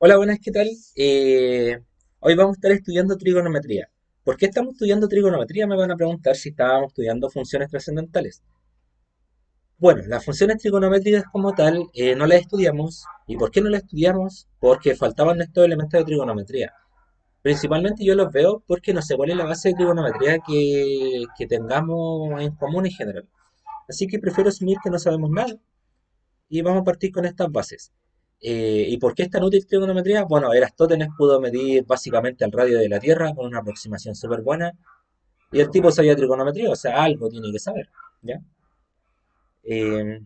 Hola, buenas, ¿qué tal? Hoy vamos a estar estudiando trigonometría. ¿Por qué estamos estudiando trigonometría? Me van a preguntar si estábamos estudiando funciones trascendentales. Bueno, las funciones trigonométricas como tal no las estudiamos. ¿Y por qué no las estudiamos? Porque faltaban estos elementos de trigonometría. Principalmente yo los veo porque no sé cuál es la base de trigonometría que tengamos en común en general. Así que prefiero asumir que no sabemos nada y vamos a partir con estas bases. ¿Y por qué es tan útil trigonometría? Bueno, Eratóstenes pudo medir básicamente el radio de la Tierra con una aproximación súper buena y el tipo sabía trigonometría, o sea, algo tiene que saber, ¿ya? Eh,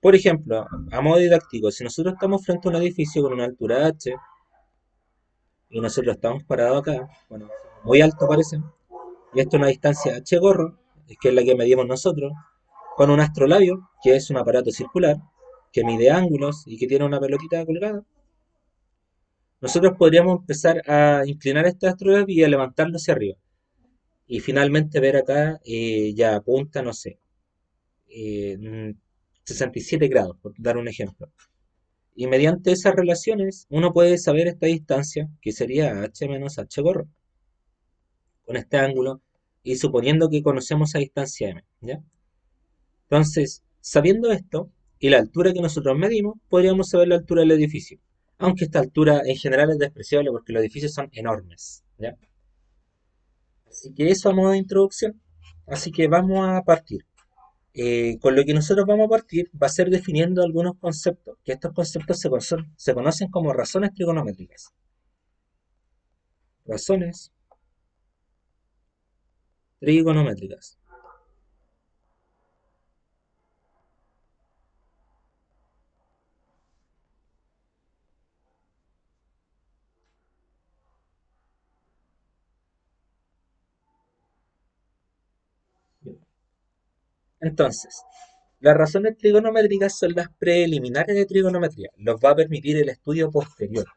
por ejemplo, a modo didáctico, si nosotros estamos frente a un edificio con una altura h y nosotros estamos parados acá, bueno, muy alto parece, y esto es una distancia h gorro, que es la que medimos nosotros, con un astrolabio, que es un aparato circular, que mide ángulos y que tiene una pelotita colgada. Nosotros podríamos empezar a inclinar este astrolabio y a levantarlo hacia arriba. Y finalmente ver acá, ya apunta, no sé, 67 grados, por dar un ejemplo. Y mediante esas relaciones, uno puede saber esta distancia, que sería h menos h gorro, con este ángulo, y suponiendo que conocemos esa distancia m, ¿ya? Entonces, sabiendo esto, y la altura que nosotros medimos, podríamos saber la altura del edificio. Aunque esta altura en general es despreciable porque los edificios son enormes, ¿ya? Así que eso a modo de introducción. Así que vamos a partir. Con lo que nosotros vamos a partir va a ser definiendo algunos conceptos, que estos conceptos se conocen como razones trigonométricas. Razones trigonométricas. Entonces, las razones trigonométricas son las preliminares de trigonometría. Los va a permitir el estudio posterior.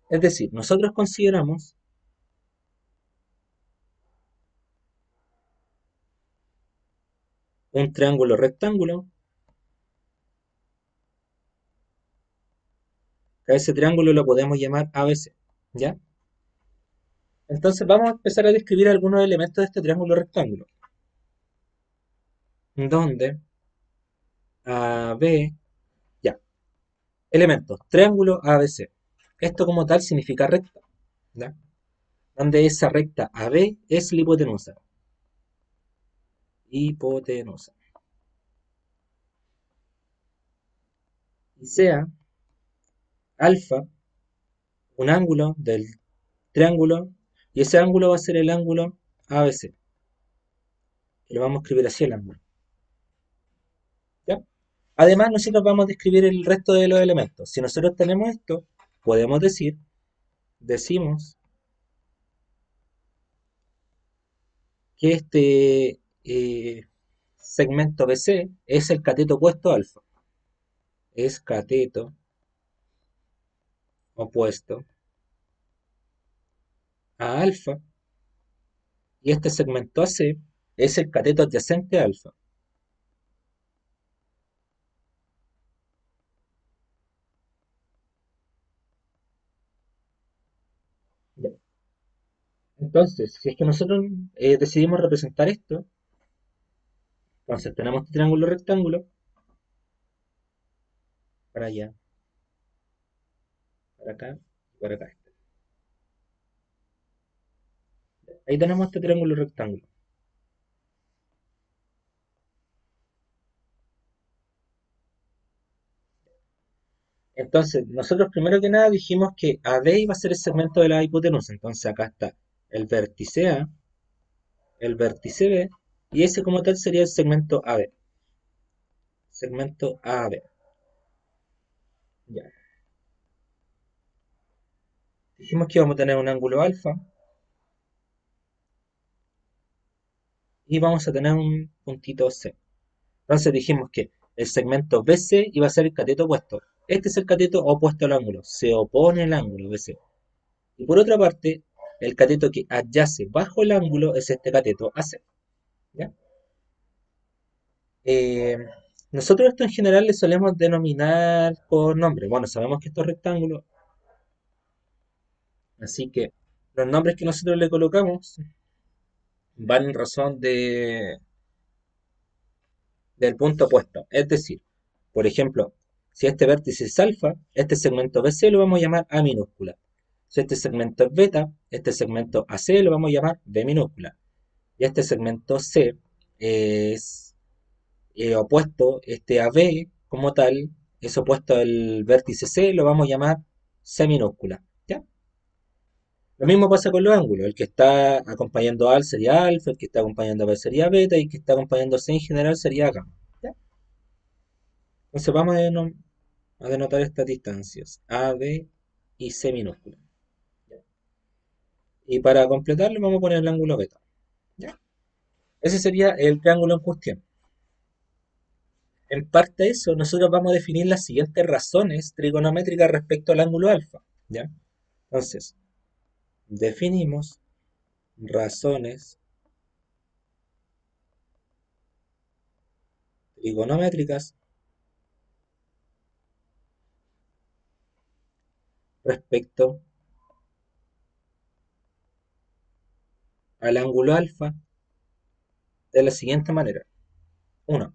Es decir, nosotros consideramos un triángulo rectángulo, que a ese triángulo lo podemos llamar ABC, ¿ya? Entonces vamos a empezar a describir algunos elementos de este triángulo rectángulo, donde AB, ya, elementos, triángulo ABC. Esto como tal significa recta, ¿ya? Donde esa recta AB es la hipotenusa. Hipotenusa. Y sea alfa un ángulo del triángulo, y ese ángulo va a ser el ángulo ABC, que lo vamos a escribir así el ángulo, ¿ya? Además, nosotros vamos a describir el resto de los elementos. Si nosotros tenemos esto, podemos decimos que este segmento BC es el cateto opuesto a alfa. Es cateto opuesto a alfa. Y este segmento AC es el cateto adyacente a alfa. Ya. Entonces, si es que nosotros decidimos representar esto, entonces tenemos este triángulo rectángulo para allá, para acá y para acá. Ahí tenemos este triángulo rectángulo. Entonces, nosotros primero que nada dijimos que AD iba a ser el segmento de la hipotenusa. Entonces acá está el vértice A, el vértice B, y ese como tal sería el segmento AB. Segmento AB. Ya. Dijimos que íbamos a tener un ángulo alfa y vamos a tener un puntito C. Entonces dijimos que el segmento BC iba a ser el cateto opuesto. Este es el cateto opuesto al ángulo. Se opone al ángulo BC. Y por otra parte, el cateto que adyace bajo el ángulo es este cateto AC. ¿Ya? Eh, Nosotros esto en general le solemos denominar por nombre. Bueno, sabemos que esto es rectángulo, Así que los nombres que nosotros le colocamos van en razón del punto opuesto. Es decir, por ejemplo, si este vértice es alfa, este segmento BC lo vamos a llamar A minúscula. Si este segmento es beta, este segmento AC lo vamos a llamar B minúscula. Y este segmento C es opuesto, este AB como tal, es opuesto al vértice C, lo vamos a llamar C minúscula. ¿Ya? Lo mismo pasa con los ángulos. El que está acompañando A sería alfa, el que está acompañando a B sería beta, y el que está acompañando a C en general sería gamma. ¿Ya? Entonces vamos a denotar estas distancias, A, B y C minúscula. ¿Ya? Y para completarlo vamos a poner el ángulo beta. ¿Ya? Ese sería el triángulo en cuestión. En parte de eso, nosotros vamos a definir las siguientes razones trigonométricas respecto al ángulo alfa. ¿Ya? Entonces, definimos razones trigonométricas respecto al ángulo alfa de la siguiente manera. 1.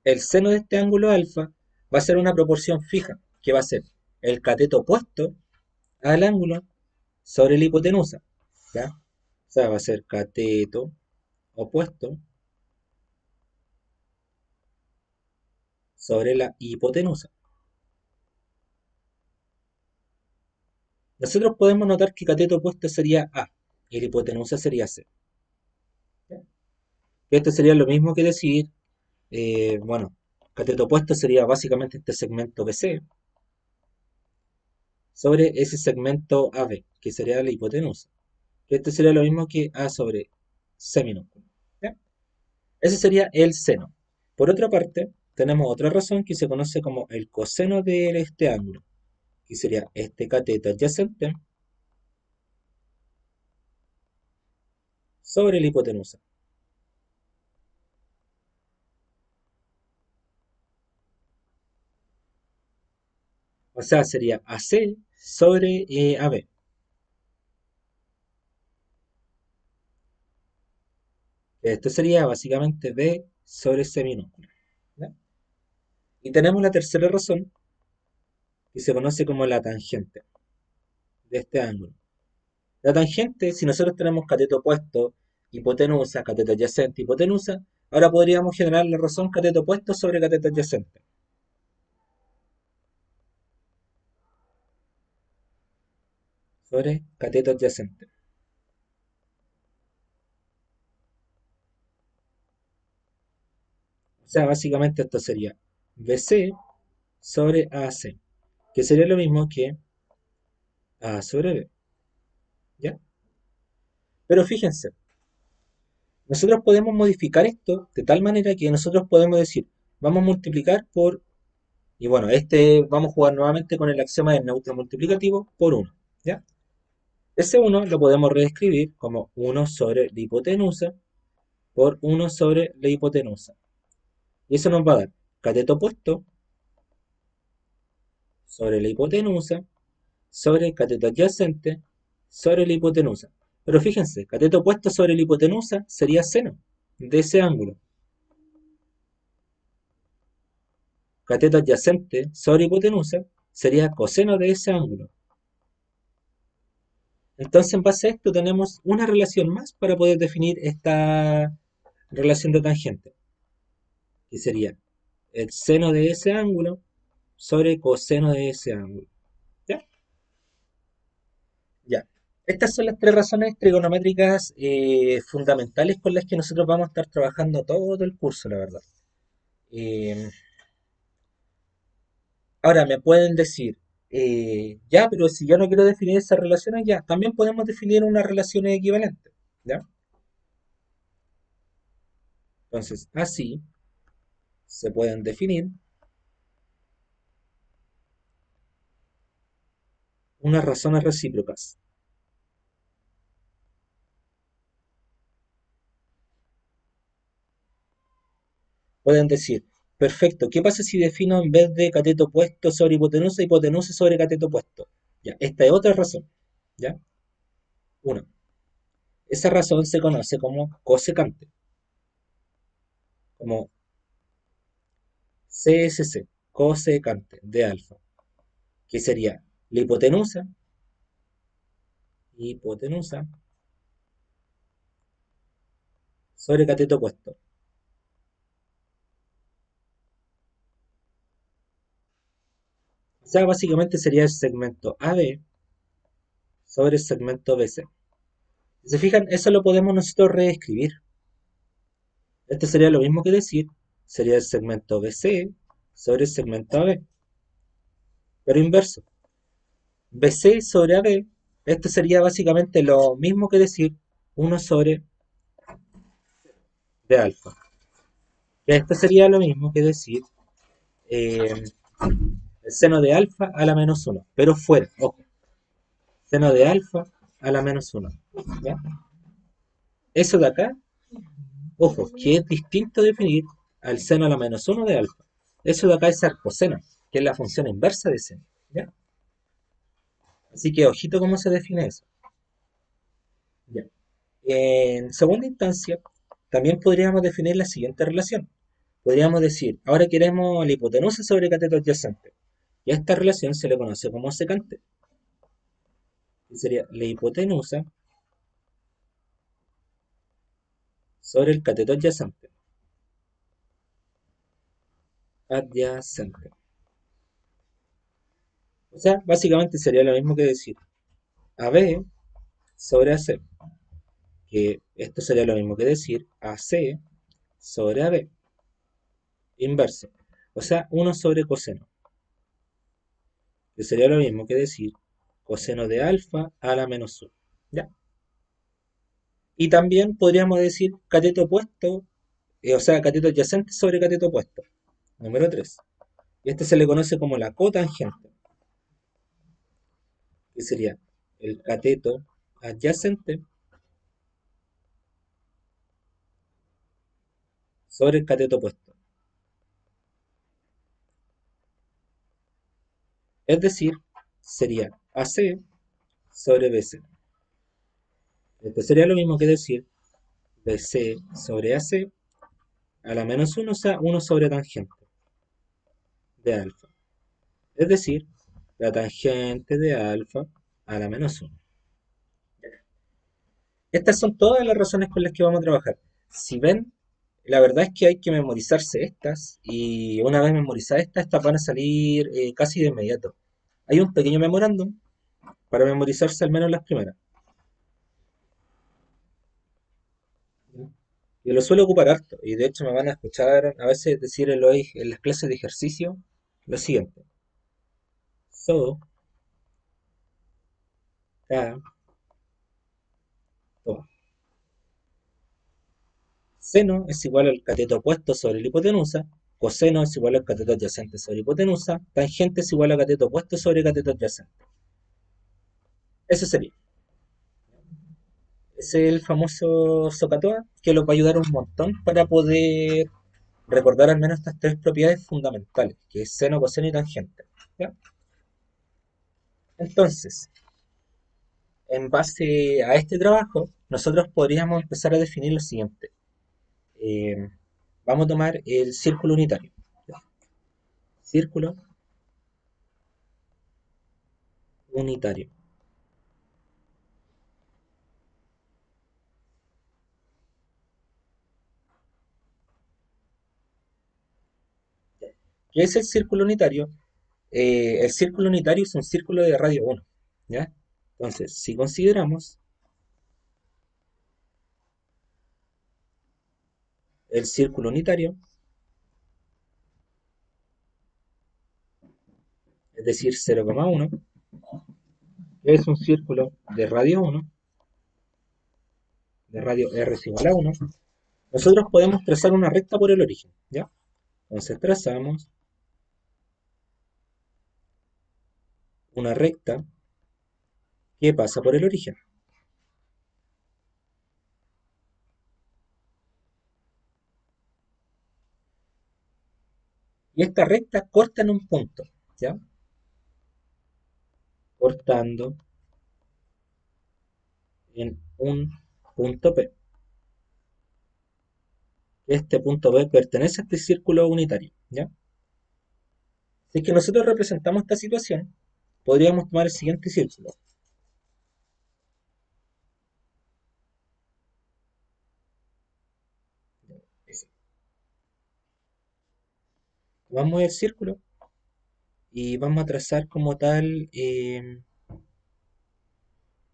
El seno de este ángulo alfa va a ser una proporción fija, que va a ser el cateto opuesto al ángulo sobre la hipotenusa. ¿Ya? O sea, va a ser cateto opuesto sobre la hipotenusa. Nosotros podemos notar que cateto opuesto sería A y la hipotenusa sería C. ¿Ya? Esto sería lo mismo que decir, bueno, cateto opuesto sería básicamente este segmento BC sobre ese segmento AB, que sería la hipotenusa. Esto sería lo mismo que A sobre C minúsculo. ¿Ya? Ese sería el seno. Por otra parte, tenemos otra razón que se conoce como el coseno de este ángulo, que sería este cateto adyacente sobre la hipotenusa. O sea, sería AC sobre AB. Esto sería básicamente B sobre C minúscula. ¿Ya? Y tenemos la tercera razón, que se conoce como la tangente de este ángulo. La tangente, si nosotros tenemos cateto opuesto, hipotenusa, cateto adyacente, hipotenusa, ahora podríamos generar la razón cateto opuesto sobre cateto adyacente. Sobre cateto adyacente. O sea, básicamente esto sería BC sobre AC, que sería lo mismo que A sobre B. ¿Ya? Pero fíjense, nosotros podemos modificar esto de tal manera que nosotros podemos decir, vamos a multiplicar por, y bueno, vamos a jugar nuevamente con el axioma del neutro multiplicativo por uno. ¿Ya? Ese uno lo podemos reescribir como uno sobre la hipotenusa por uno sobre la hipotenusa. Y eso nos va a dar cateto opuesto sobre la hipotenusa sobre cateto adyacente sobre la hipotenusa. Pero fíjense, cateto opuesto sobre la hipotenusa sería seno de ese ángulo. Cateto adyacente sobre hipotenusa sería coseno de ese ángulo. Entonces, en base a esto, tenemos una relación más para poder definir esta relación de tangente, que sería el seno de ese ángulo sobre coseno de ese ángulo. ¿Ya? Ya. Estas son las tres razones trigonométricas fundamentales con las que nosotros vamos a estar trabajando todo el curso, la verdad. Eh, Ahora me pueden decir, ya, pero si yo no quiero definir esas relaciones, ya, también podemos definir unas relaciones equivalentes, ¿ya? Entonces, así se pueden definir unas razones recíprocas. Pueden decir, perfecto, ¿qué pasa si defino en vez de cateto opuesto sobre hipotenusa, hipotenusa sobre cateto opuesto? Ya, esta es otra razón. ¿Ya? Uno, esa razón se conoce como cosecante, como CSC, cosecante de alfa, que sería la hipotenusa sobre cateto opuesto. O sea, básicamente sería el segmento AB sobre el segmento BC. Si se fijan, eso lo podemos nosotros reescribir. Esto sería lo mismo que decir, sería el segmento BC sobre el segmento AB, pero inverso. BC sobre AB, esto sería básicamente lo mismo que decir 1 sobre de alfa. Esto sería lo mismo que decir eh, el seno de alfa a la menos uno, pero fuera, ojo, seno de alfa a la menos uno. ¿Ya? Eso de acá, ojo, que es distinto definir al seno a la menos uno de alfa. Eso de acá es arcoseno, que es la función inversa de seno. ¿Ya? Así que ojito cómo se define eso. ¿Ya? En segunda instancia, también podríamos definir la siguiente relación. Podríamos decir, ahora queremos la hipotenusa sobre cateto adyacente. Y a esta relación se le conoce como secante. Que sería la hipotenusa sobre el cateto adyacente. Adyacente. O sea, básicamente sería lo mismo que decir AB sobre AC. Que esto sería lo mismo que decir AC sobre AB. Inverso. O sea, 1 sobre coseno. Que sería lo mismo que decir coseno de alfa a la menos 1. ¿Ya? Y también podríamos decir cateto opuesto, o sea, cateto adyacente sobre cateto opuesto. Número 3. Y este se le conoce como la cotangente, que sería el cateto adyacente sobre el cateto opuesto. Es decir, sería AC sobre BC. Esto sería lo mismo que decir BC sobre AC a la menos 1, o sea, 1 sobre tangente de alfa. Es decir, la tangente de alfa a la menos 1. Estas son todas las razones con las que vamos a trabajar. Si ven, la verdad es que hay que memorizarse estas y una vez memorizadas estas van a salir casi de inmediato. Hay un pequeño memorándum para memorizarse al menos las primeras. Y lo suelo ocupar harto y de hecho me van a escuchar a veces decir en las clases de ejercicio lo siguiente. So, K, to. Seno es igual al cateto opuesto sobre la hipotenusa, coseno es igual al cateto adyacente sobre hipotenusa, tangente es igual al cateto opuesto sobre cateto adyacente. Eso sería. Ese es el famoso SOHCAHTOA que los va a ayudar un montón para poder recordar al menos estas tres propiedades fundamentales, que es seno, coseno y tangente. ¿Ya? Entonces, en base a este trabajo, nosotros podríamos empezar a definir lo siguiente. Eh, Vamos a tomar el círculo unitario. ¿Ya? Círculo unitario. ¿Qué es el círculo unitario? El círculo unitario es un círculo de radio 1. ¿Ya? Entonces, si consideramos el círculo unitario, es decir, 0,1, que es un círculo de radio 1, de radio R es igual a 1, nosotros podemos trazar una recta por el origen. ¿Ya? Entonces trazamos una recta que pasa por el origen. Y esta recta corta en un punto. ¿Ya? cortando en un punto P. Este punto P pertenece a este círculo unitario, ¿ya? Si es que nosotros representamos esta situación, podríamos tomar el siguiente círculo. Tomamos el círculo y vamos a trazar como tal,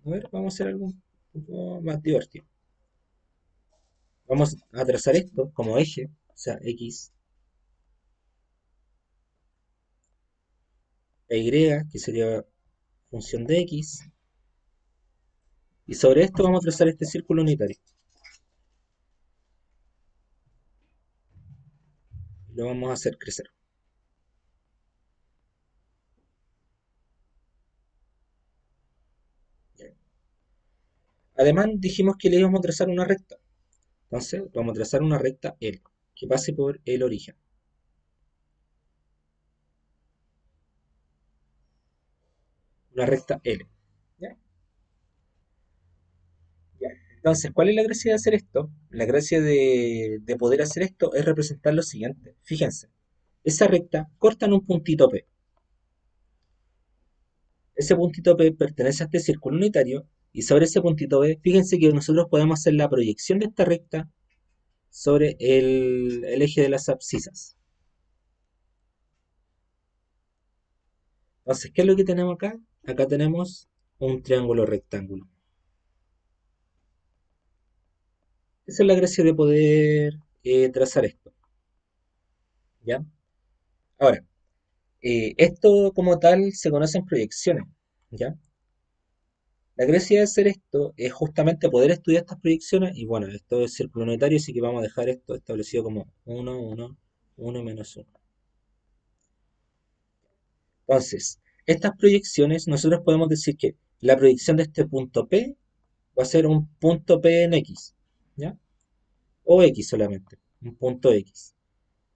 a ver, vamos a hacer algo un poco más divertido. Vamos a trazar esto como eje, o sea, X e Y, que sería función de X, y sobre esto vamos a trazar este círculo unitario. Y lo vamos a hacer crecer. Además, dijimos que le íbamos a trazar una recta. Entonces, vamos a trazar una recta L, que pase por el origen. Una recta L. ¿Ya? Ya. Entonces, ¿cuál es la gracia de hacer esto? La gracia de poder hacer esto es representar lo siguiente. Fíjense, esa recta corta en un puntito P. Ese puntito P pertenece a este círculo unitario y sobre ese puntito P, fíjense que nosotros podemos hacer la proyección de esta recta sobre el eje de las abscisas. Entonces, ¿qué es lo que tenemos acá? Acá tenemos un triángulo rectángulo. Esa es la gracia de poder trazar esto, ¿ya? Ahora, esto como tal se conoce en proyecciones, ¿ya? La gracia de hacer esto es justamente poder estudiar estas proyecciones y bueno, esto es círculo unitario, así que vamos a dejar esto establecido como 1, 1, 1 menos 1. Entonces, estas proyecciones nosotros podemos decir que la proyección de este punto P va a ser un punto P en X, ¿ya? O X solamente, un punto X.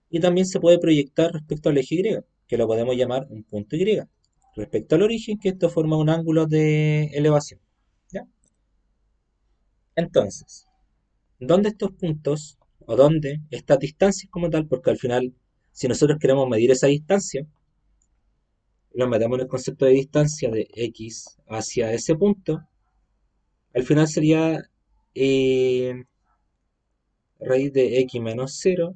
Y también se puede proyectar respecto al eje Y, que lo podemos llamar un punto Y. Respecto al origen, que esto forma un ángulo de elevación, ¿ya? Entonces, ¿dónde estos puntos, o dónde estas distancias como tal? Porque al final, si nosotros queremos medir esa distancia, lo metemos en el concepto de distancia de X hacia ese punto, al final sería eh, raíz de X menos cero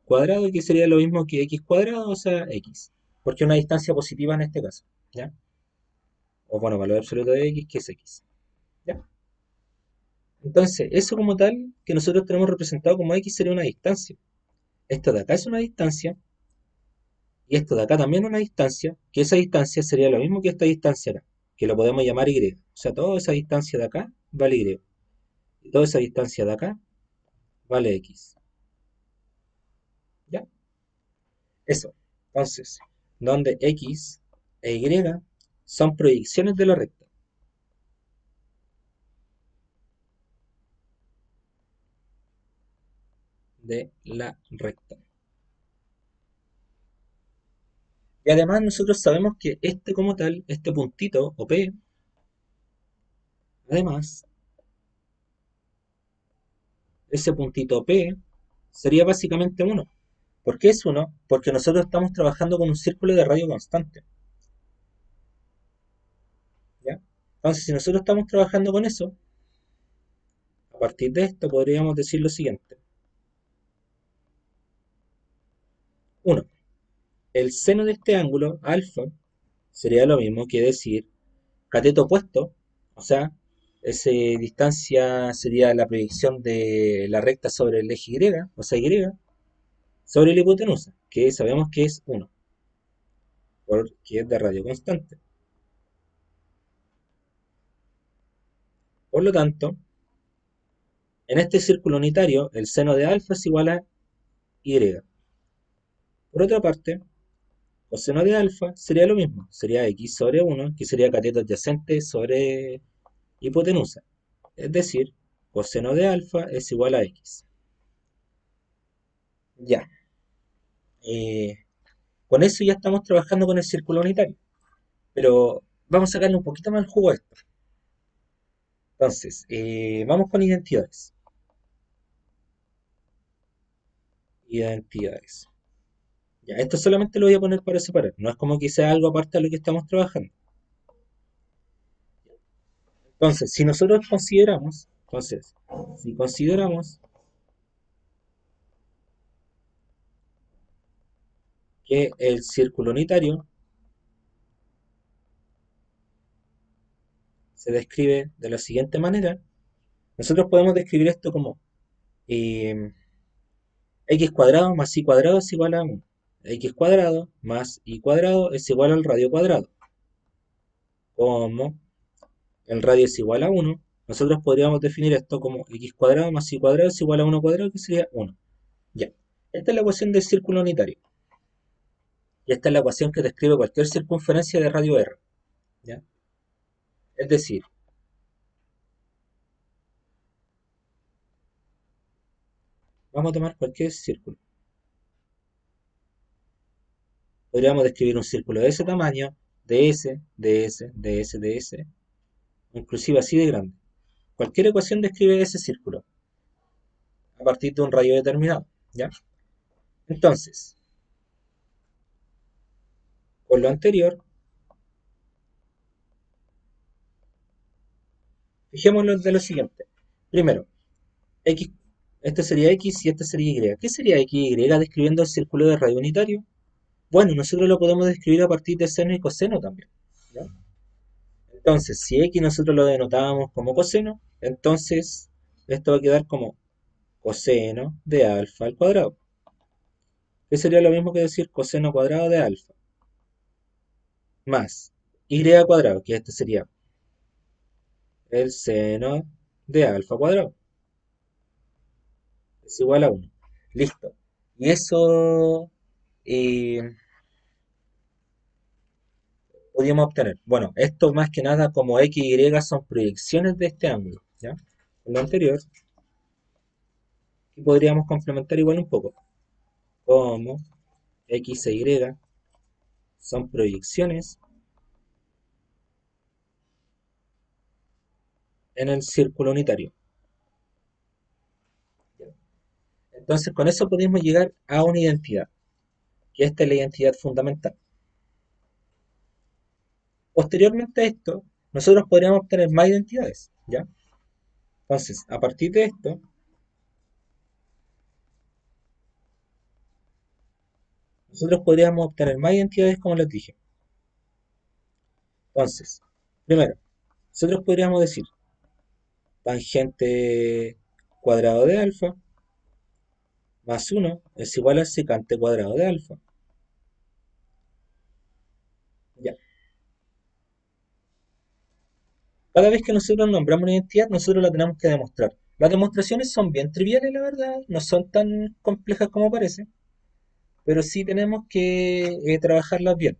cuadrado, que sería lo mismo que X cuadrado, o sea, X. Porque es una distancia positiva en este caso, ¿ya? O bueno, valor absoluto de X, que es X, ¿ya? Entonces, eso como tal, que nosotros tenemos representado como X sería una distancia. Esto de acá es una distancia, y esto de acá también una distancia, que esa distancia sería lo mismo que esta distancia acá, que lo podemos llamar Y. O sea, toda esa distancia de acá vale Y. Y toda esa distancia de acá vale X. ¿Ya? Eso. Entonces, donde X e Y son proyecciones de la recta. De la recta. Y además nosotros sabemos que este como tal, este puntito o P, además, ese puntito P sería básicamente uno. ¿Por qué es uno? Porque nosotros estamos trabajando con un círculo de radio constante. ¿Ya? Entonces, si nosotros estamos trabajando con eso, a partir de esto podríamos decir lo siguiente. Uno, el seno de este ángulo, alfa, sería lo mismo que decir cateto opuesto, o sea, esa distancia sería la proyección de la recta sobre el eje Y, o sea, Y, sobre la hipotenusa, que sabemos que es uno porque es de radio constante. Por lo tanto, en este círculo unitario, el seno de alfa es igual a Y. Por otra parte, coseno de alfa sería lo mismo, sería x sobre 1, que sería cateto adyacente sobre hipotenusa. Es decir, coseno de alfa es igual a x. Ya, eh, con eso ya estamos trabajando con el círculo unitario. Pero vamos a sacarle un poquito más el jugo a esto. Entonces, vamos con identidades. Identidades. Ya, esto solamente lo voy a poner para separar. No es como que sea algo aparte de lo que estamos trabajando. Entonces, si nosotros consideramos, si consideramos que el círculo unitario se describe de la siguiente manera, nosotros podemos describir esto como eh, x cuadrado más y cuadrado es igual a 1. X cuadrado más y cuadrado es igual al radio cuadrado. Como el radio es igual a 1, nosotros podríamos definir esto como x cuadrado más y cuadrado es igual a 1 cuadrado, que sería 1. Ya. Esta es la ecuación del círculo unitario. Y esta es la ecuación que describe cualquier circunferencia de radio R. ¿Ya? Es decir, vamos a tomar cualquier círculo. Podríamos describir un círculo de ese tamaño, de S, de S, de S, de S, inclusive así de grande. Cualquier ecuación describe ese círculo a partir de un radio determinado. ¿Ya? Entonces, con lo anterior, fijémonos de lo siguiente. Primero, X, este sería X y este sería Y. ¿Qué sería X y Y describiendo el círculo de radio unitario? Bueno, nosotros lo podemos describir a partir de seno y coseno también. ¿Ya? Entonces, si X nosotros lo denotábamos como coseno, entonces esto va a quedar como coseno de alfa al cuadrado, que sería lo mismo que decir coseno cuadrado de alfa, más y cuadrado, que este sería el seno de alfa cuadrado, es igual a 1. Listo. Y eso eh, podríamos obtener. Bueno, esto más que nada como X y Y son proyecciones de este ángulo. ¿Ya? En lo anterior, y podríamos complementar igual un poco. Como X e Y son proyecciones en el círculo unitario. Entonces, con eso podemos llegar a una identidad, que esta es la identidad fundamental. Posteriormente a esto, nosotros podríamos obtener más identidades, ¿ya? Entonces, a partir de esto, nosotros podríamos obtener más identidades como les dije. Entonces, primero, nosotros podríamos decir tangente cuadrado de alfa más 1 es igual al secante cuadrado de alfa. Ya. Cada vez que nosotros nombramos una identidad, nosotros la tenemos que demostrar. Las demostraciones son bien triviales, la verdad, no son tan complejas como parece, pero sí tenemos que trabajarlas bien.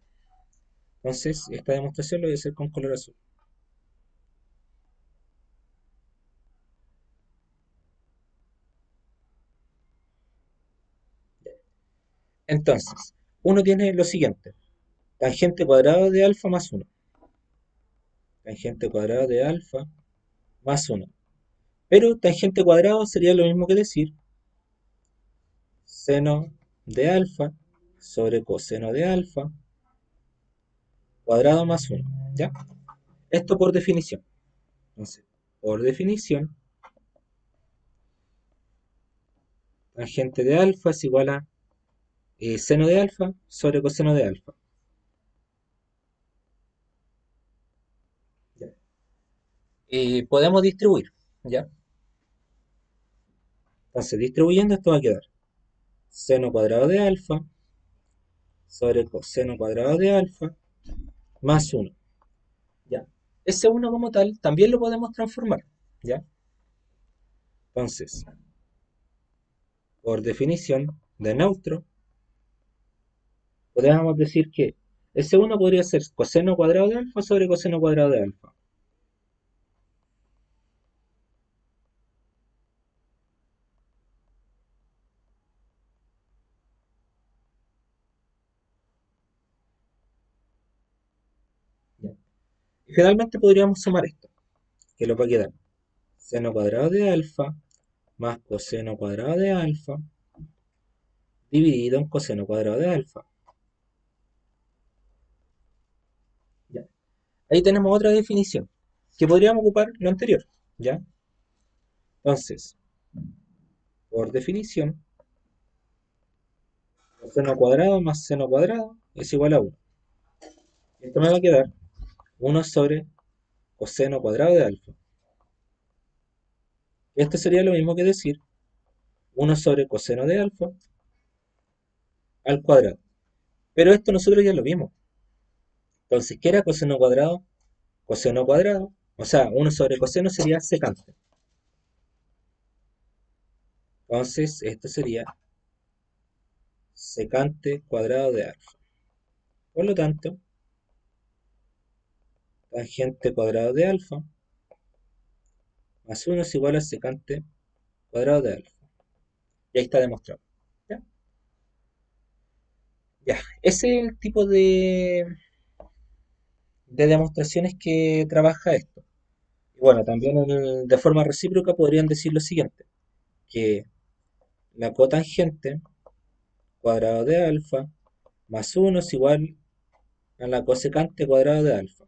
Entonces, esta demostración lo voy a hacer con color azul. Entonces, uno tiene lo siguiente: tangente cuadrado de alfa más 1. Tangente cuadrado de alfa más 1. Pero tangente cuadrado sería lo mismo que decir seno de alfa sobre coseno de alfa cuadrado más 1. ¿Ya? Esto por definición. Entonces, por definición, tangente de alfa es igual a seno de alfa sobre coseno de alfa. ¿Ya? Y podemos distribuir. ¿Ya? Entonces, distribuyendo esto va a quedar seno cuadrado de alfa sobre coseno cuadrado de alfa más 1. ¿Ya? Ese uno como tal también lo podemos transformar. ¿Ya? Entonces, por definición de neutro, podríamos decir que ese uno podría ser coseno cuadrado de alfa sobre coseno cuadrado de alfa. ¿Ya? Finalmente podríamos sumar esto, que lo va a quedar seno cuadrado de alfa más coseno cuadrado de alfa dividido en coseno cuadrado de alfa. ¿Ya? Ahí tenemos otra definición, que podríamos ocupar lo anterior. ¿Ya? Entonces, por definición, coseno cuadrado más seno cuadrado es igual a 1. Esto me va a quedar 1 sobre coseno cuadrado de alfa. Esto sería lo mismo que decir 1 sobre coseno de alfa al cuadrado. Pero esto nosotros ya lo vimos. Entonces, ¿qué era coseno cuadrado? Coseno cuadrado. O sea, 1 sobre coseno sería secante. Entonces, esto sería secante cuadrado de alfa. Por lo tanto, tangente cuadrado de alfa más 1 es igual a secante cuadrado de alfa. Y ahí está demostrado. ¿Ya? Ya. Ese es el tipo de demostraciones que trabaja esto. Y bueno, también de forma recíproca podrían decir lo siguiente, que la cotangente cuadrado de alfa más 1 es igual a la cosecante cuadrado de alfa.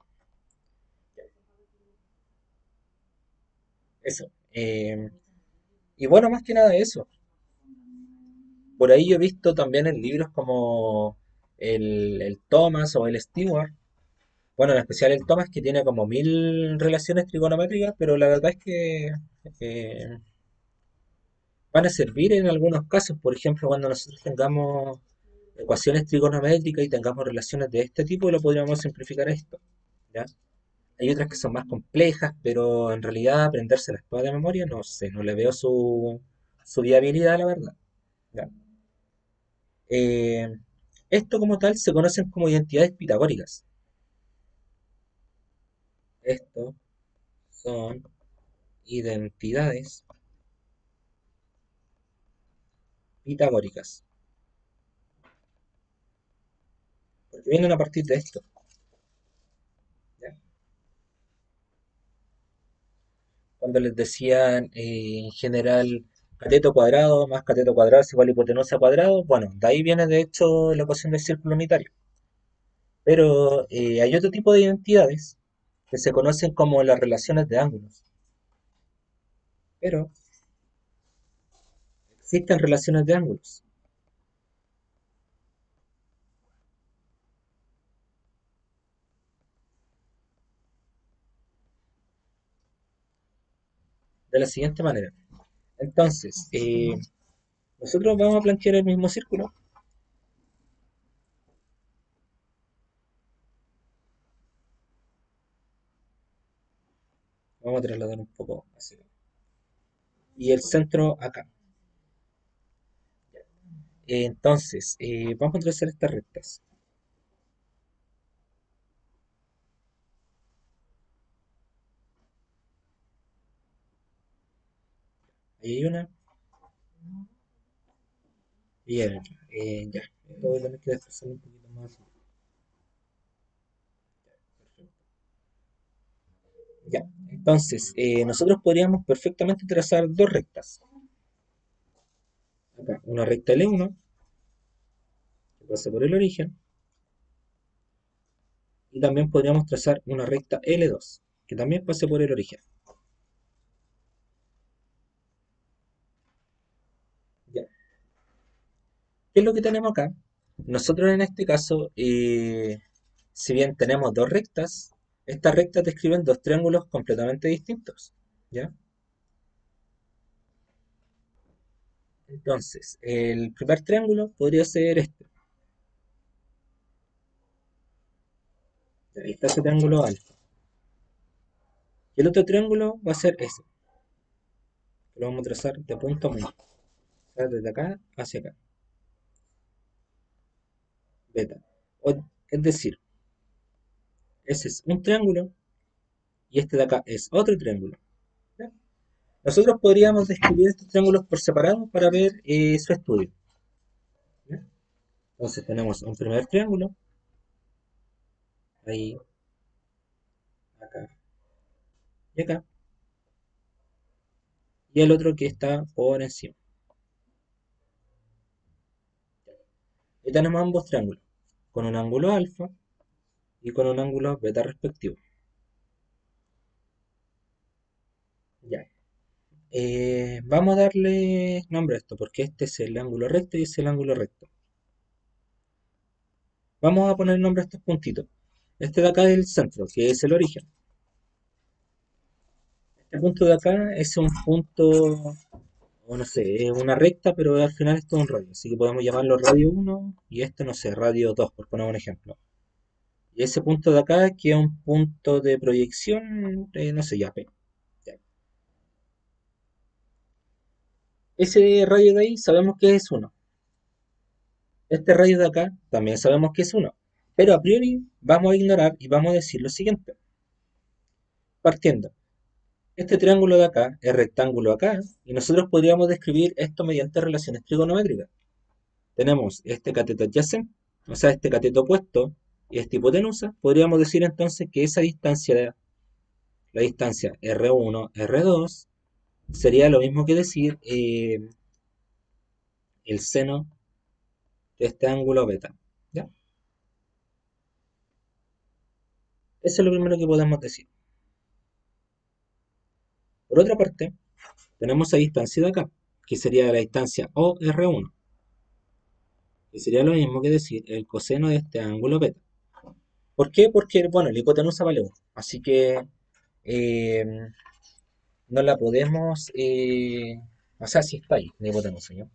Eso. Y bueno, más que nada eso. Por ahí yo he visto también en libros como el Thomas o el Stewart. Bueno, en especial el Thomas que tiene como 1000 relaciones trigonométricas, pero la verdad es que eh, van a servir en algunos casos. Por ejemplo, cuando nosotros tengamos ecuaciones trigonométricas y tengamos relaciones de este tipo, lo podríamos simplificar a esto. ¿Ya? Hay otras que son más complejas, pero en realidad aprendérselas todas de memoria, no sé, no le veo su viabilidad, la verdad. ¿Ya? Eh, Esto como tal se conocen como identidades pitagóricas. Esto son identidades pitagóricas, porque vienen a partir de esto. ¿Ya? Cuando les decían en general cateto cuadrado más cateto cuadrado es igual a hipotenusa cuadrado, bueno, de ahí viene de hecho la ecuación del círculo unitario. Pero hay otro tipo de identidades que se conocen como las relaciones de ángulos. Pero existen relaciones de ángulos de la siguiente manera. Entonces, nosotros vamos a plantear el mismo círculo. Vamos a trasladar un poco hacia acá. Y el centro acá. Entonces, vamos a trazar estas rectas. Ahí hay una y hay otra. Ya, esto voy a tener que desplazarlo un poquito más. Perfecto. Ya, entonces, nosotros podríamos perfectamente trazar dos rectas. Acá, una recta L1 que pasa por el origen, y también podríamos trazar una recta L2 que también pase por el origen. Ya. ¿Qué es lo que tenemos acá? Nosotros en este caso, si bien tenemos dos rectas, estas rectas describen dos triángulos completamente distintos. ¿Ya? Entonces, el primer triángulo podría ser este. Ahí está ese triángulo alfa. Y el otro triángulo va a ser ese, que lo vamos a trazar de punto a punto. O sea, desde acá hacia acá. Beta. Es decir, ese es un triángulo y este de acá es otro triángulo. ¿Ya? Nosotros podríamos describir estos triángulos por separado para ver su estudio. ¿Ya? Entonces tenemos un primer triángulo, ahí, y acá, y el otro que está por encima. Y tenemos ambos triángulos, con un ángulo alfa y con un ángulo beta respectivo. Ya. Vamos a darle nombre a esto, porque este es el ángulo recto y este es el ángulo recto. Vamos a poner nombre a estos puntitos. Este de acá es el centro, que es el origen. Este punto de acá es un punto, o no sé, es una recta, pero al final es todo un radio. Así que podemos llamarlo radio 1 y este, no sé, radio 2, por poner un ejemplo. Y ese punto de acá, que es un punto de proyección, no sé, ya, P. Ya. Ese radio de ahí sabemos que es uno. Este radio de acá también sabemos que es uno. Pero a priori vamos a ignorar y vamos a decir lo siguiente. Partiendo, este triángulo de acá es rectángulo acá y nosotros podríamos describir esto mediante relaciones trigonométricas. Tenemos este cateto adyacente, o sea, este cateto opuesto y esta hipotenusa. Podríamos decir entonces que esa distancia, la distancia R1, R2, sería lo mismo que decir el seno de este ángulo beta. ¿Ya? Eso es lo primero que podemos decir. Por otra parte, tenemos esa distancia de acá, que sería la distancia OR1, que sería lo mismo que decir el coseno de este ángulo beta. ¿Por qué? Porque, bueno, la hipotenusa vale 1, así que eh, no la podemos, o sea, si está ahí, la hipotenusa, ¿ya?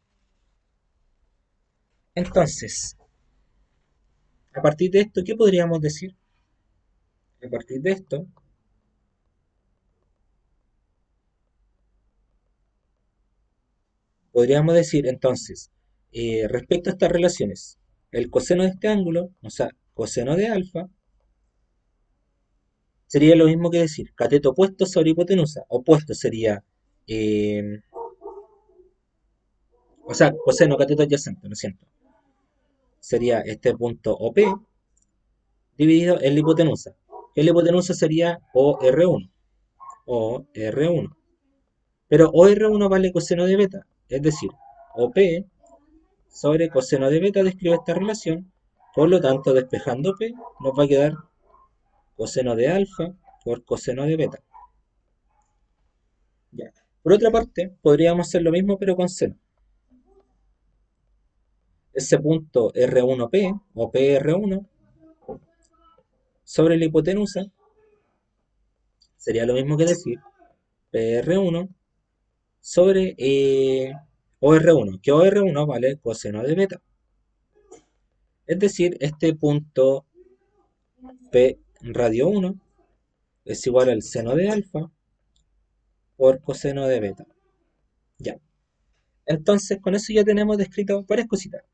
Entonces, a partir de esto, ¿qué podríamos decir? A partir de esto, podríamos decir entonces, respecto a estas relaciones, el coseno de este ángulo, o sea, coseno de alfa, sería lo mismo que decir cateto opuesto sobre hipotenusa. Opuesto sería, eh, o sea, coseno cateto adyacente, lo siento. Sería este punto OP dividido en la hipotenusa. Que la hipotenusa sería OR1. OR1. Pero OR1 vale coseno de beta. Es decir, OP sobre coseno de beta describe esta relación. Por lo tanto, despejando P, nos va a quedar coseno de alfa por coseno de beta. Ya. Por otra parte, podríamos hacer lo mismo pero con seno. Ese punto R1P o PR1 sobre la hipotenusa sería lo mismo que decir PR1 sobre OR1, que OR1 vale coseno de beta. Es decir, este punto P radio 1 es igual al seno de alfa por coseno de beta. Ya. Entonces, con eso ya tenemos descrito varias cositas.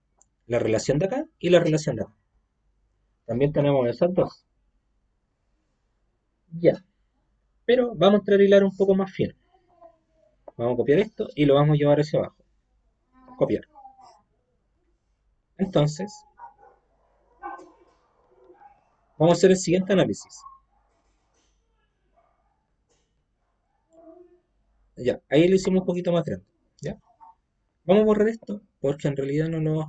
La relación de acá y la relación de acá. También tenemos esas dos. Ya. Pero vamos a entrar a hilar un poco más fino. Vamos a copiar esto y lo vamos a llevar hacia abajo. Copiar. Entonces, vamos a hacer el siguiente análisis. Ya, ahí lo hicimos un poquito más grande. ¿Ya? Vamos a borrar esto porque en realidad no nos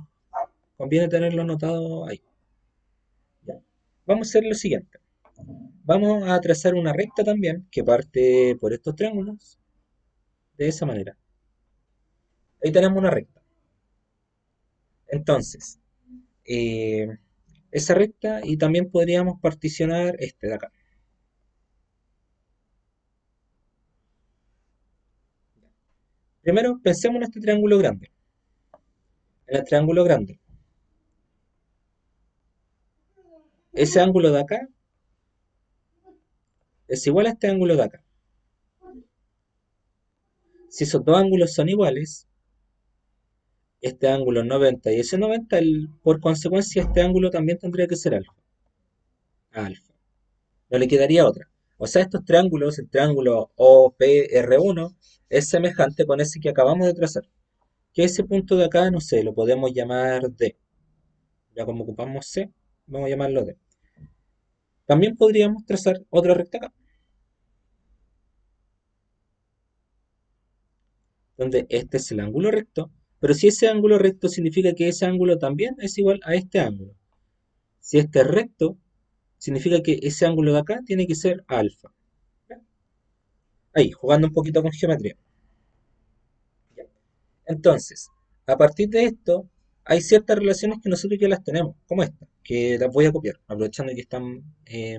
conviene tenerlo anotado ahí. ¿Ya? Vamos a hacer lo siguiente. Vamos a trazar una recta también que parte por estos triángulos de esa manera. Ahí tenemos una recta. Entonces, eh, esa recta y también podríamos particionar este de acá. Primero, pensemos en este triángulo grande. En el triángulo grande, ese ángulo de acá es igual a este ángulo de acá. Si esos dos ángulos son iguales, este ángulo es 90 y ese 90, por consecuencia, este ángulo también tendría que ser alfa. Alfa. No le quedaría otra. O sea, estos triángulos, el triángulo OPR1 es semejante con ese que acabamos de trazar. Que ese punto de acá, no sé, lo podemos llamar D. Ya como ocupamos C, vamos a llamarlo D. También podríamos trazar otra recta acá. donde este es el ángulo recto, pero si ese ángulo recto significa que ese ángulo también es igual a este ángulo. Si este es recto, significa que ese ángulo de acá tiene que ser alfa. ¿Ya? Ahí, jugando un poquito con geometría. ¿Ya? Entonces, a partir de esto, hay ciertas relaciones que nosotros ya las tenemos, como esta, que las voy a copiar, aprovechando que están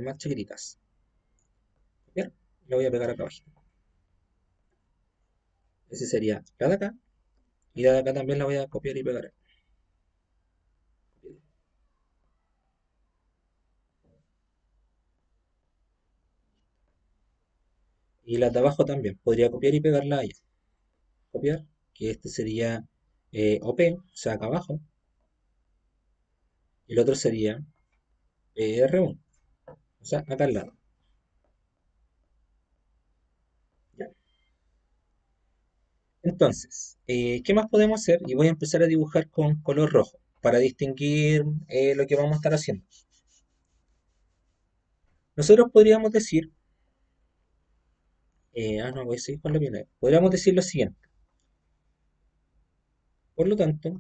más chiquititas. Copiar, la voy a pegar acá abajo. Ese sería la de acá, y la de acá también la voy a copiar y pegar. Y la de abajo también, podría copiar y pegarla ahí. Copiar, que este sería OP, o sea, acá abajo, y el otro sería R1, o sea, acá al lado. ¿Ya? Entonces, ¿qué más podemos hacer? Y voy a empezar a dibujar con color rojo para distinguir lo que vamos a estar haciendo. Nosotros podríamos decir, no, voy a seguir con la primera. Podríamos decir lo siguiente. Por lo tanto,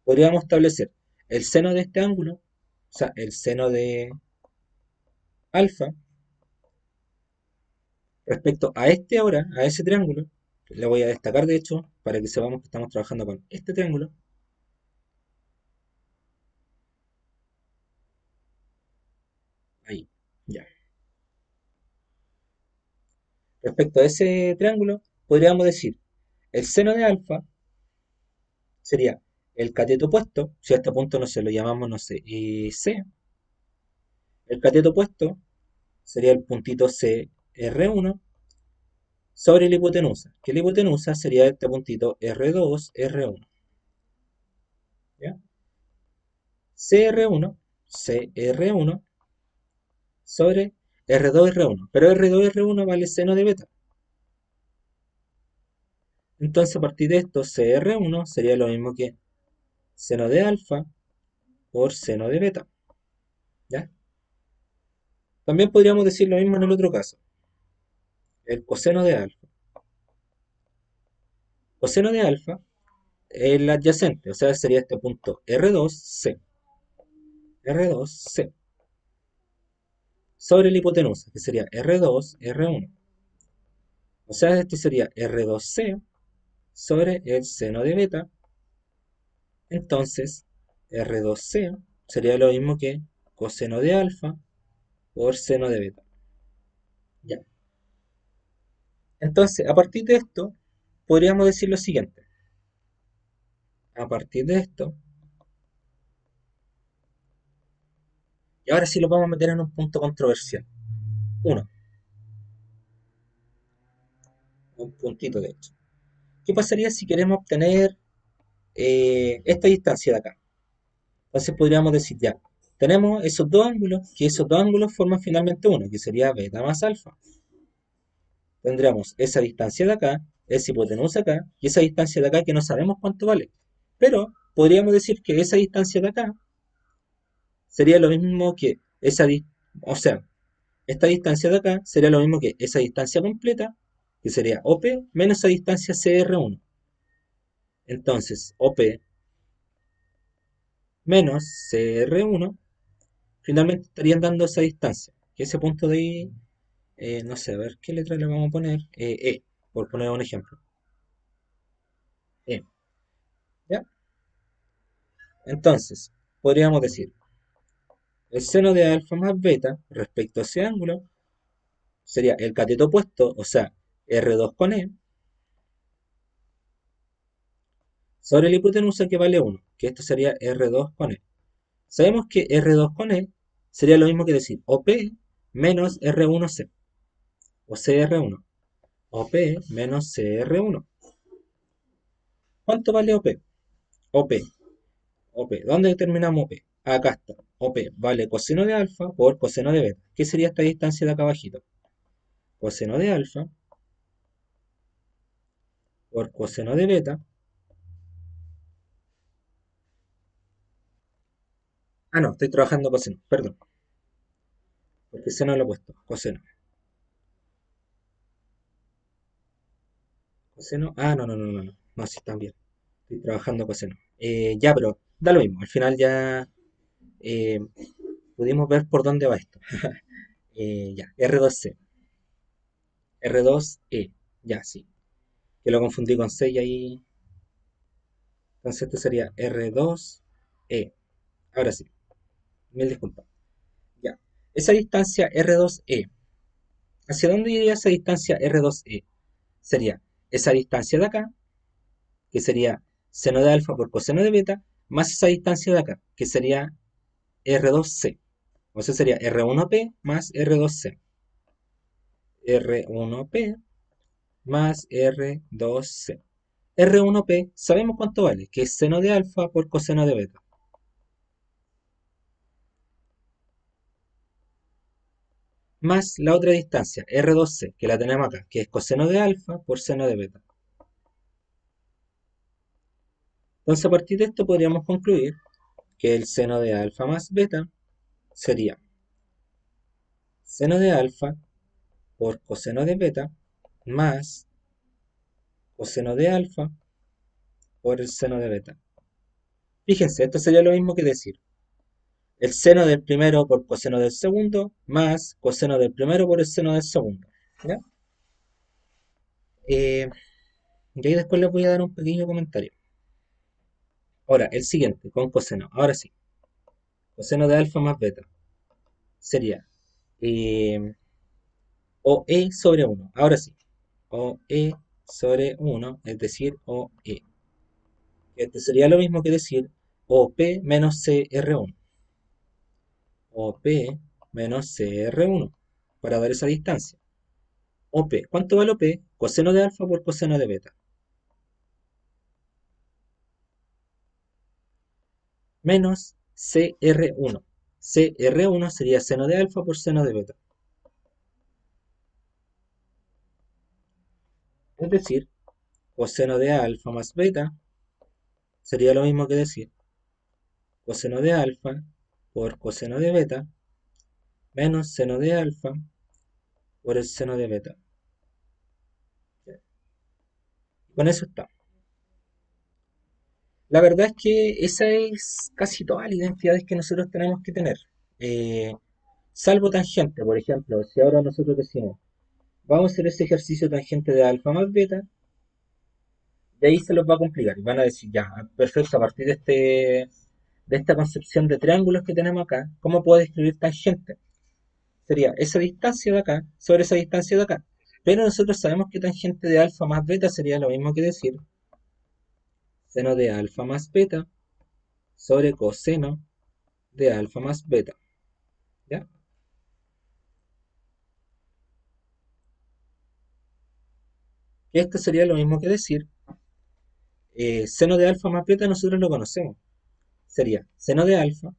podríamos establecer el seno de este ángulo, o sea, el seno de alfa, respecto a este ahora, a ese triángulo, que le voy a destacar de hecho, para que sepamos que estamos trabajando con este triángulo, ahí, ya. Respecto a ese triángulo, podríamos decir, el seno de alfa sería el cateto opuesto, si a este punto no se lo llamamos, no sé, C, el cateto opuesto sería el puntito CR1 sobre la hipotenusa, que la hipotenusa sería este puntito R2, R1, ¿ya? CR1, CR1 sobre R2, R1, pero R2, R1 vale seno de beta. Entonces a partir de esto, CR1 sería lo mismo que seno de alfa por seno de beta, ¿ya? También podríamos decir lo mismo en el otro caso, el coseno de alfa. Coseno de alfa es el adyacente, o sea, sería este punto R2C, R2C, sobre la hipotenusa, que sería R2, R1. O sea, este sería R2C sobre el seno de beta. Entonces, R2C sería lo mismo que coseno de alfa por seno de beta. Ya. Entonces, a partir de esto, podríamos decir lo siguiente. A partir de esto, y ahora sí lo vamos a meter en un punto controversial. Uno, un puntito de hecho. ¿Qué pasaría si queremos obtener esta distancia de acá? Entonces podríamos decir ya, tenemos esos dos ángulos, que esos dos ángulos forman finalmente uno, que sería beta más alfa. Tendríamos esa distancia de acá, esa hipotenusa acá, y esa distancia de acá que no sabemos cuánto vale. Pero podríamos decir que esa distancia de acá sería lo mismo que o sea, esta distancia de acá sería lo mismo que esa distancia completa, que sería OP menos esa distancia CR1. Entonces, OP menos CR1 finalmente estarían dando esa distancia. Que ese punto de ahí, no sé, a ver qué letra le vamos a poner. Por poner un ejemplo. E, ¿ya? Entonces, podríamos decir, el seno de alfa más beta respecto a ese ángulo sería el cateto opuesto, o sea, R2 con E, sobre la hipotenusa que vale 1, que esto sería R2 con E. Sabemos que R2 con E sería lo mismo que decir OP menos R1C, o CR1. OP menos CR1. ¿Cuánto vale OP? OP. OP. ¿Dónde determinamos OP? Acá está. OP vale coseno de alfa por coseno de beta. ¿Qué sería esta distancia de acá abajito? Coseno de alfa por coseno de beta. Ah, no, estoy trabajando coseno, perdón. Porque seno lo he puesto, coseno. Coseno. Ah, no, no, no, no, no. No, sí, están bien. Estoy trabajando coseno. Ya, pero da lo mismo. Al final ya eh, pudimos ver por dónde va esto. Ya, R2C. R2E. Ya, sí. Que lo confundí con C y ahí. Entonces esto sería R2E. Ahora sí. Mil disculpas. Ya. Esa distancia R2E. ¿Hacia dónde iría esa distancia R2E? Sería esa distancia de acá, que sería seno de alfa por coseno de beta, más esa distancia de acá, que sería R2C. O sea, sería R1P más R2C. R1P más R2C. R1P, sabemos cuánto vale, que es seno de alfa por coseno de beta. Más la otra distancia, R2C, que la tenemos acá, que es coseno de alfa por seno de beta. Entonces, a partir de esto podríamos concluir que el seno de alfa más beta sería seno de alfa por coseno de beta más coseno de alfa por el seno de beta. Fíjense, esto sería lo mismo que decir el seno del primero por coseno del segundo más coseno del primero por el seno del segundo. ¿Ya? Eh, y ahí después les voy a dar un pequeño comentario. Ahora, el siguiente, con coseno. Ahora sí, coseno de alfa más beta sería eh, OE sobre uno. Ahora sí, OE sobre uno, es decir, OE. Este sería lo mismo que decir OP menos CR1. OP menos CR1 para dar esa distancia. OP, ¿cuánto vale OP? Coseno de alfa por coseno de beta. Menos CR1. CR1 sería seno de alfa por seno de beta. Es decir, coseno de alfa más beta sería lo mismo que decir coseno de alfa por coseno de beta menos seno de alfa por el seno de beta. Con eso está. La verdad es que esa es casi toda la identidad que nosotros tenemos que tener. Eh, Salvo tangente, por ejemplo, si ahora nosotros decimos, vamos a hacer ese ejercicio tangente de alfa más beta, de ahí se los va a complicar y van a decir, ya, perfecto, a partir de esta concepción de triángulos que tenemos acá, ¿cómo puedo escribir tangente? Sería esa distancia de acá sobre esa distancia de acá. Pero nosotros sabemos que tangente de alfa más beta sería lo mismo que decir seno de alfa más beta sobre coseno de alfa más beta. ¿Ya? Que esto sería lo mismo que decir seno de alfa más beta, nosotros lo conocemos. Sería seno de alfa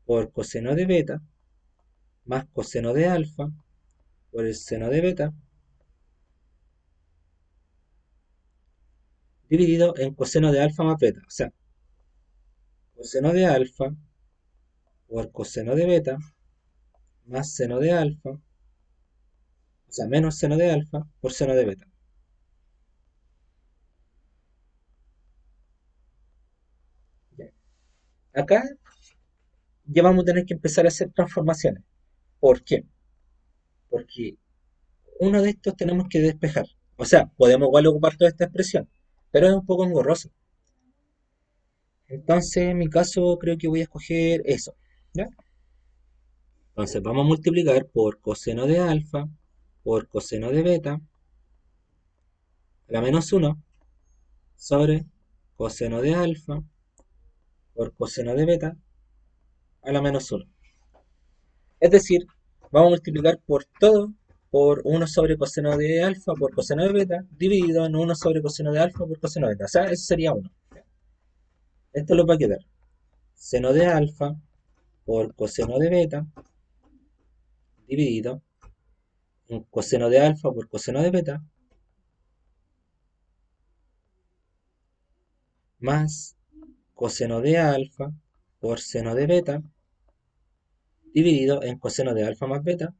por coseno de beta más coseno de alfa por el seno de beta dividido en coseno de alfa más beta. O sea, coseno de alfa por coseno de beta más seno de alfa, o sea, menos seno de alfa por seno de beta. Acá ya vamos a tener que empezar a hacer transformaciones. ¿Por qué? Porque uno de estos tenemos que despejar. O sea, podemos igual ocupar toda esta expresión, pero es un poco engorroso. Entonces, en mi caso, creo que voy a escoger eso. ¿Ya? Entonces, vamos a multiplicar por coseno de alfa por coseno de beta a la menos uno sobre coseno de alfa por coseno de beta a la menos uno. Es decir, vamos a multiplicar por todo por uno sobre coseno de alfa por coseno de beta dividido en uno sobre coseno de alfa por coseno de beta. O sea, eso sería uno. Esto lo va a quedar seno de alfa por coseno de beta dividido en coseno de alfa por coseno de beta más coseno de alfa por seno de beta dividido en coseno de alfa más beta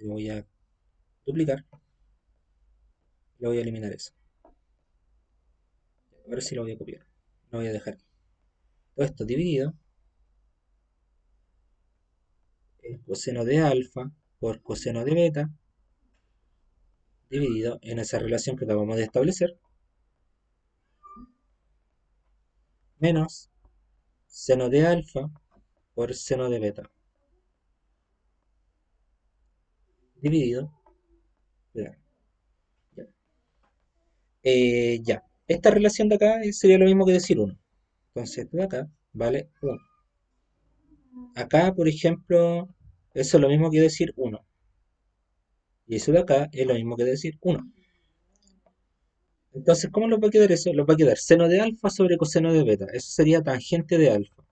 Lo voy a duplicar, lo voy a eliminar eso. Ahora sí lo voy a copiar. Lo voy a dejar aquí. Todo esto dividido, el coseno de alfa por coseno de beta, dividido en esa relación que acabamos de establecer, menos seno de alfa por seno de beta, dividido. Ya. Ya. Esta relación de acá sería lo mismo que decir uno. Entonces, esto de acá vale uno. Acá, por ejemplo, eso es lo mismo que decir uno. Y eso de acá es lo mismo que decir uno. Entonces, ¿cómo nos va a quedar eso? Nos va a quedar seno de alfa sobre coseno de beta. Eso sería tangente de alfa.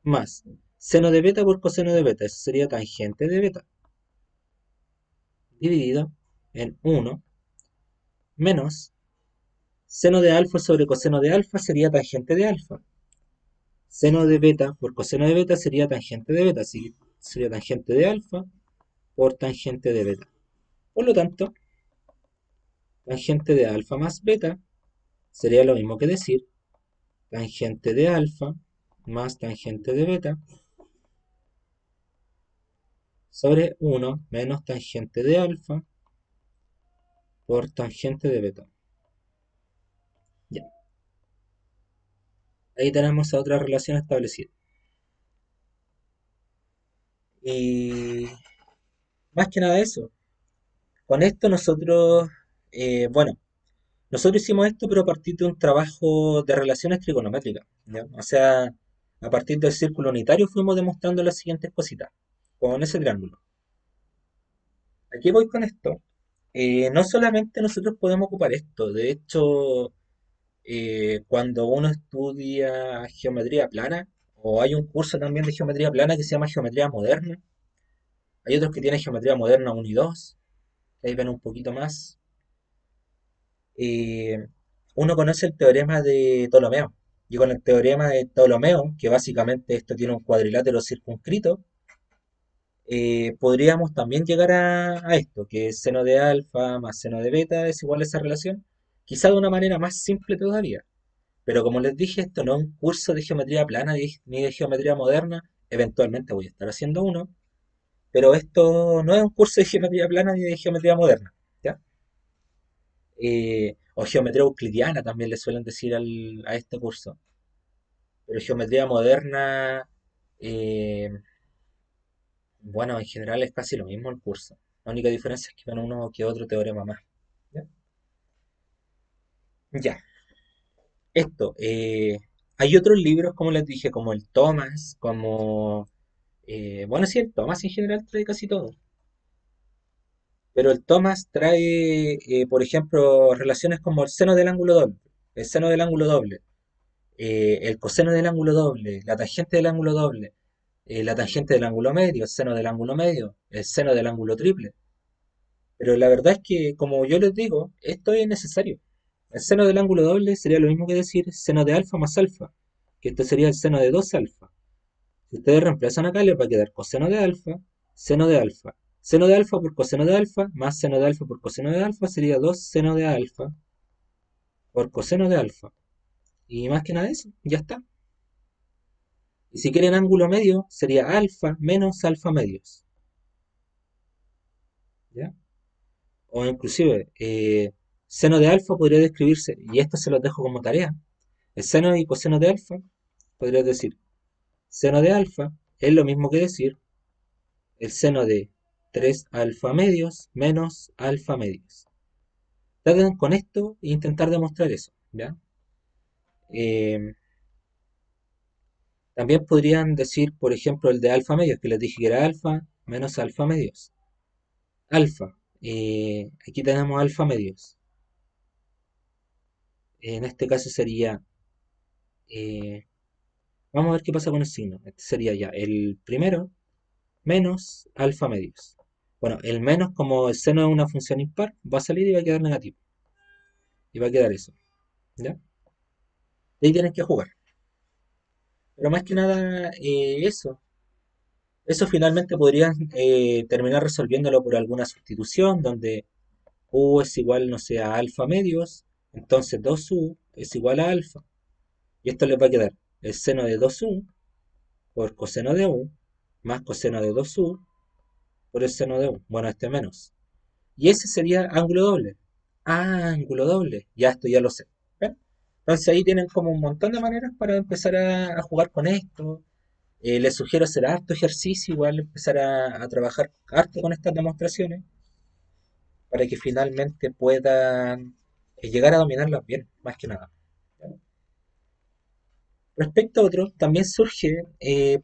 Más seno de beta por coseno de beta. Eso sería tangente de beta. Dividido en uno menos seno de alfa sobre coseno de alfa sería tangente de alfa. Seno de beta por coseno de beta sería tangente de beta. Así sería tangente de alfa por tangente de beta. Por lo tanto, tangente de alfa más beta sería lo mismo que decir tangente de alfa más tangente de beta sobre uno menos tangente de alfa por tangente de beta. Ya, ahí tenemos a otra relación establecida. Y más que nada eso. Con esto nosotros, bueno, nosotros hicimos esto pero a partir de un trabajo de relaciones trigonométricas. ¿Ya? O sea, a partir del círculo unitario fuimos demostrando las siguientes cositas con ese triángulo. Aquí voy con esto. No solamente nosotros podemos ocupar esto, de hecho, cuando uno estudia geometría plana, o hay un curso también de geometría plana que se llama geometría moderna, hay otros que tienen geometría moderna 1 y 2, que ahí ven un poquito más. eh, Uno conoce el teorema de Ptolomeo, y con el teorema de Ptolomeo, que básicamente esto tiene un cuadrilátero circunscrito, podríamos también llegar a esto, que es seno de alfa más seno de beta es igual a esa relación, quizá de una manera más simple todavía. Pero como les dije, esto no es un curso de geometría plana ni de geometría moderna. Eventualmente voy a estar haciendo uno, pero esto no es un curso de geometría plana ni de geometría moderna, ¿ya? O geometría euclidiana también le suelen decir a este curso. Pero geometría moderna, eh, bueno, en general es casi lo mismo el curso. La única diferencia es que ven uno que otro teorema más. ¿Ya? Ya, esto. Hay otros libros, como les dije, como el Thomas, como bueno, sí, el Thomas en general trae casi todo. Pero el Thomas trae, por ejemplo, relaciones como el seno del ángulo doble, el seno del ángulo doble, el coseno del ángulo doble, la tangente del ángulo doble, la tangente del ángulo medio, el seno del ángulo medio, el seno del ángulo triple. Pero la verdad es que, como yo les digo, esto es necesario. El seno del ángulo doble sería lo mismo que decir seno de alfa más alfa, que esto sería el seno de 2 alfa. Si ustedes reemplazan acá, les va a quedar coseno de alfa, seno de alfa. Seno de alfa por coseno de alfa, más seno de alfa por coseno de alfa, sería 2 seno de alfa por coseno de alfa. Y más que nada eso, ya está. Y si quieren ángulo medio, sería alfa menos alfa medios. ¿Ya? O inclusive, seno de alfa podría describirse, y esto se los dejo como tarea. El seno y coseno de alfa, podría decir, seno de alfa es lo mismo que decir el seno de 3 alfa medios menos alfa medios. Traten con esto e intentar demostrar eso, ¿ya? Eh, También podrían decir, por ejemplo, el de alfa medios, que les dije que era alfa menos alfa medios. Alfa, aquí tenemos alfa medios. En este caso sería, eh, vamos a ver qué pasa con el signo. Este sería ya el primero menos alfa medios. Bueno, el menos, como el seno es una función impar, va a salir y va a quedar negativo. Y va a quedar eso, ¿ya? Y ahí tienen que jugar. Pero más que nada, eso. Eso finalmente podrían terminar resolviéndolo por alguna sustitución, donde U es igual, no sé, a alfa medios, entonces 2U es igual a alfa. Y esto les va a quedar el seno de 2U por coseno de U, más coseno de 2U por el seno de U. Bueno, este menos. Y ese sería ángulo doble. Ah, ángulo doble. Ya esto ya lo sé. ¿Ven? Entonces ahí tienen como un montón de maneras para empezar a jugar con esto. Les sugiero hacer harto ejercicio, igual empezar a trabajar harto con estas demostraciones para que finalmente puedan llegar a dominarlas bien, más que nada. Respecto a otro, también surge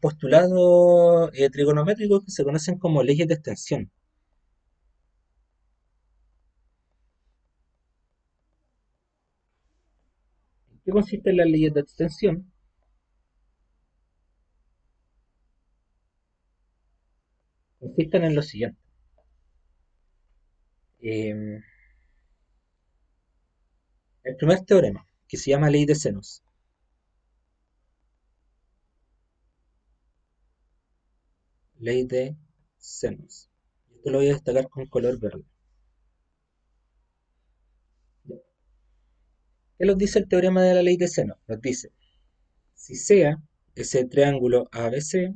postulados trigonométricos que se conocen como leyes de extensión. ¿En qué consisten las leyes de extensión? Consisten en lo siguiente. Eh, el primer teorema, que se llama ley de senos. Ley de senos. Esto lo voy a destacar con color verde. ¿Qué nos dice el teorema de la ley de seno? Nos dice, si sea ese triángulo ABC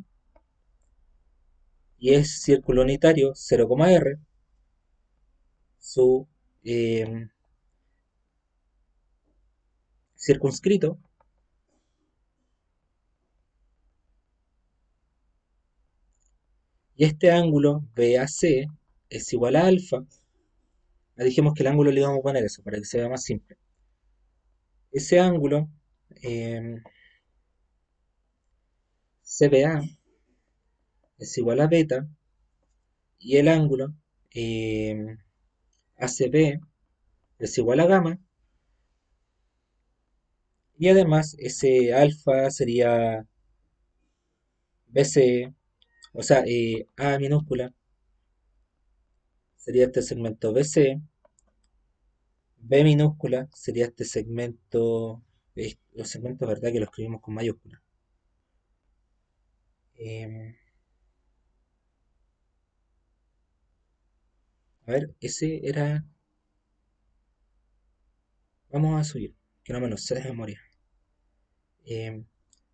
y es círculo unitario 0,r, su eh, circunscrito, y este ángulo BAC es igual a alfa, ya dijimos que el ángulo le íbamos a poner eso para que se vea más simple. Ese ángulo eh, CBA es igual a beta y el ángulo eh, ACB es igual a gamma, y además ese alfa sería BC, o sea, A minúscula sería este segmento BC, B minúscula sería este segmento, los segmentos, ¿verdad? Que lo escribimos con mayúscula. Eh, a ver, ese era, vamos a subir, que no me lo sé de memoria. Eh,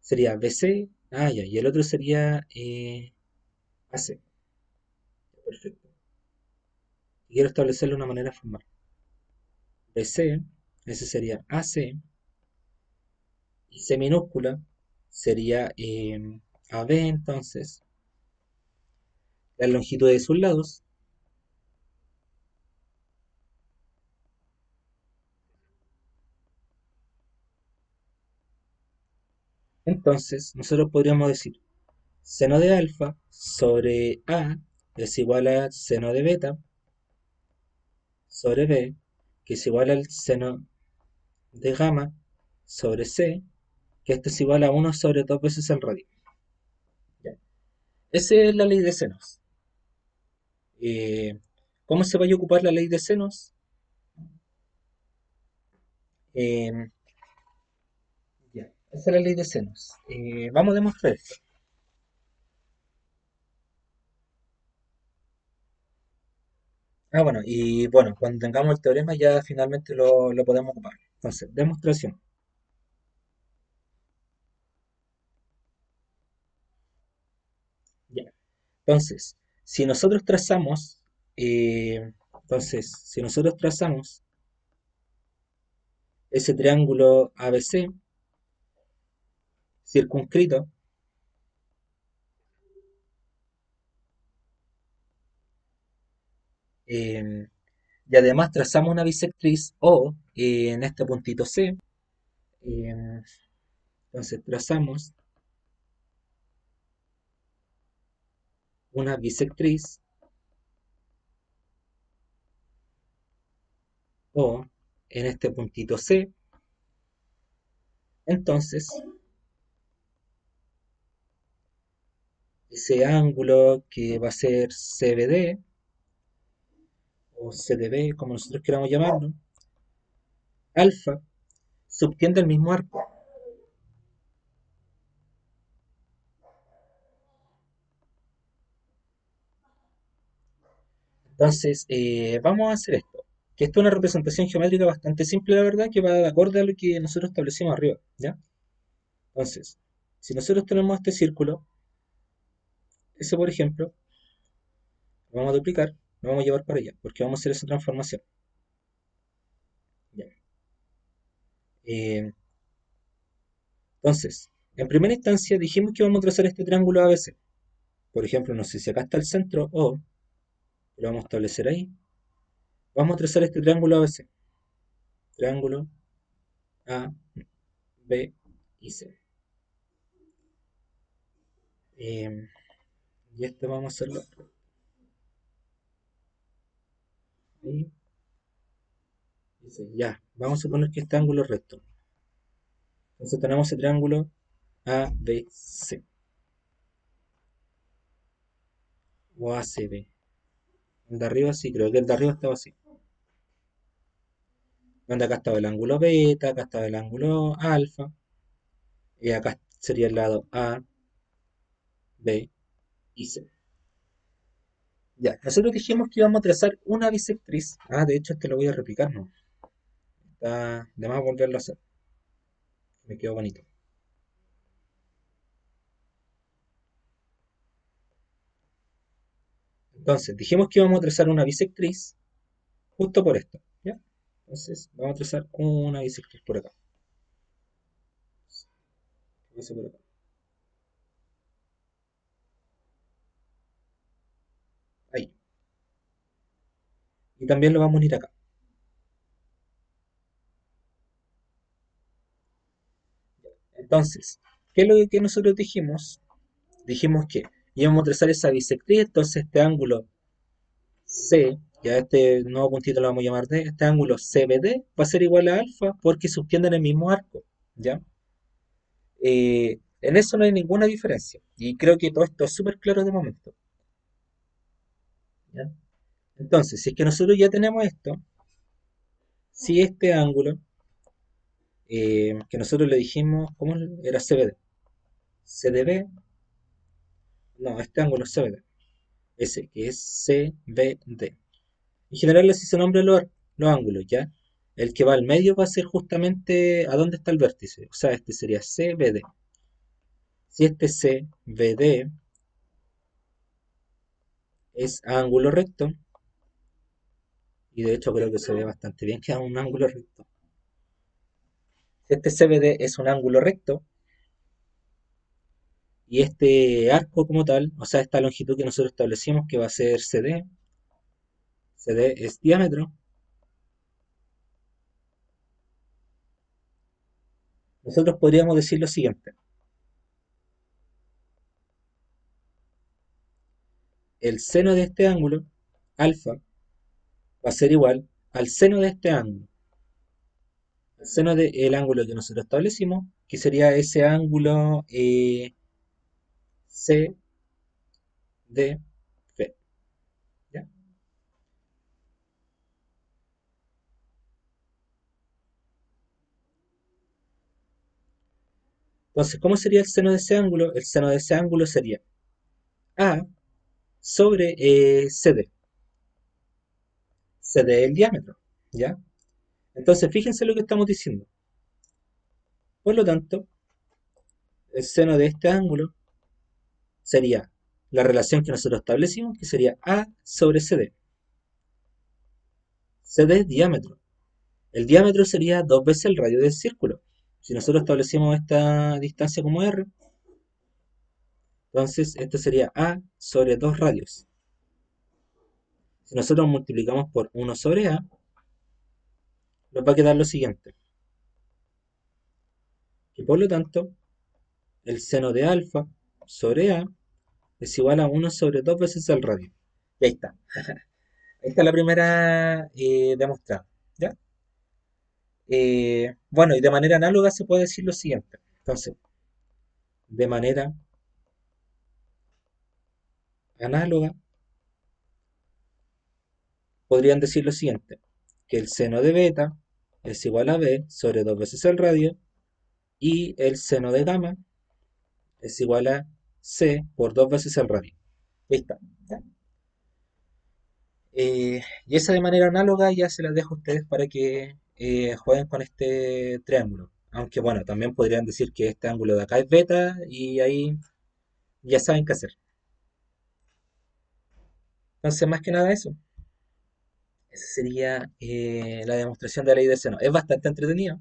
sería BC, ah, ya, y el otro sería AC, perfecto. Y quiero establecerlo de una manera formal. BC, ese sería AC, y C minúscula sería AB, entonces, la longitud de sus lados. Entonces, nosotros podríamos decir seno de alfa sobre A es igual a seno de beta sobre B, que es igual al seno de gamma sobre C, que esto es igual a 1 sobre 2 veces el radio. Ya. Esa es la ley de senos. Eh, ¿Cómo se va a ocupar la ley de senos? Eh, ya, esa es la ley de senos. Vamos a demostrar esto. Ah, bueno, y bueno, cuando tengamos el teorema ya finalmente lo podemos ocupar. Entonces, demostración. Ya. Entonces, si nosotros trazamos, si nosotros trazamos ese triángulo ABC circunscrito, eh, y además trazamos una bisectriz O en este puntito C, eh, entonces trazamos una bisectriz O en este puntito C, entonces ese ángulo que va a ser CBD o CDB, como nosotros queramos llamarlo, alfa, subtiende el mismo arco. Entonces, vamos a hacer esto. Que esto es una representación geométrica bastante simple, la verdad, que va de acuerdo a lo que nosotros establecimos arriba, ¿ya? Entonces, si nosotros tenemos este círculo, ese por ejemplo, lo vamos a duplicar, lo vamos a llevar para allá, porque vamos a hacer esa transformación. ¿Ya? Eh, entonces, en primera instancia dijimos que vamos a trazar este triángulo ABC. Por ejemplo, no sé si acá está el centro O, lo vamos a establecer ahí. Vamos a trazar este triángulo ABC. Triángulo A, B y C. Eh, y este vamos a hacerlo ahí. Y C. Ya, vamos a suponer que este ángulo es recto. Entonces tenemos el triángulo ABC o ACB. El de arriba sí, creo que el de arriba estaba así. Donde acá estaba el ángulo beta, acá estaba el ángulo alfa, y acá sería el lado A, B y C. Ya, nosotros dijimos que íbamos a trazar una bisectriz. Ah, de hecho, este lo voy a replicar, ¿no? Está de más volverlo a hacer. Me quedó bonito. Entonces, dijimos que íbamos a trazar una bisectriz justo por esto, ¿ya? Entonces, vamos a trazar una bisectriz por acá. Eso por acá. Ahí. Y también lo vamos a unir acá. Entonces, ¿qué es lo que nosotros dijimos? Dijimos que íbamos a trazar esa bisectriz, entonces este ángulo C, ya este nuevo puntito lo vamos a llamar D, este ángulo CBD va a ser igual a alfa porque subtienden el mismo arco, ¿ya? En eso no hay ninguna diferencia. Y creo que todo esto es súper claro de momento, ¿ya? Entonces, si es que nosotros ya tenemos esto, si este ángulo, que nosotros le dijimos, ¿cómo era CBD? CDB, no, este ángulo es CBD, ese que es CBD. En general así se nombran los ángulos, ¿ya? El que va al medio va a ser justamente a dónde está el vértice. O sea, este sería CBD. Si este CBD es ángulo recto, y de hecho creo que se ve bastante bien que es un ángulo recto. Si este CBD es un ángulo recto, y este arco como tal, o sea, esta longitud que nosotros establecimos que va a ser CD, CD es diámetro, nosotros podríamos decir lo siguiente. El seno de este ángulo, alfa, va a ser igual al seno de este ángulo. El seno del ángulo que nosotros establecimos, que sería ese ángulo C, D, F. ¿Ya? Entonces, ¿cómo sería el seno de ese ángulo? El seno de ese ángulo sería A sobre CD. CD es el diámetro. ¿Ya? Entonces, fíjense lo que estamos diciendo. Por lo tanto, el seno de este ángulo sería la relación que nosotros establecimos, que sería A sobre CD. CD es diámetro. El diámetro sería dos veces el radio del círculo. Si nosotros establecemos esta distancia como R, entonces esto sería A sobre 2 radios. Si nosotros multiplicamos por 1 sobre A, nos va a quedar lo siguiente. Y por lo tanto, el seno de alfa sobre A es igual a 1 sobre 2 veces el radio. Y ahí está. Esta es la primera demostrada. ¿Ya? Bueno, y de manera análoga se puede decir lo siguiente. Entonces, de manera análoga, podrían decir lo siguiente, que el seno de beta es igual a b sobre 2 veces el radio y el seno de gamma es igual a c por 2 veces el radio. Ahí está. ¿Ya? Y esa de manera análoga ya se las dejo a ustedes para que jueguen con este triángulo. Aunque bueno, también podrían decir que este ángulo de acá es beta y ahí ya saben qué hacer. Entonces, más que nada eso. Esa sería la demostración de la ley de seno. Es bastante entretenido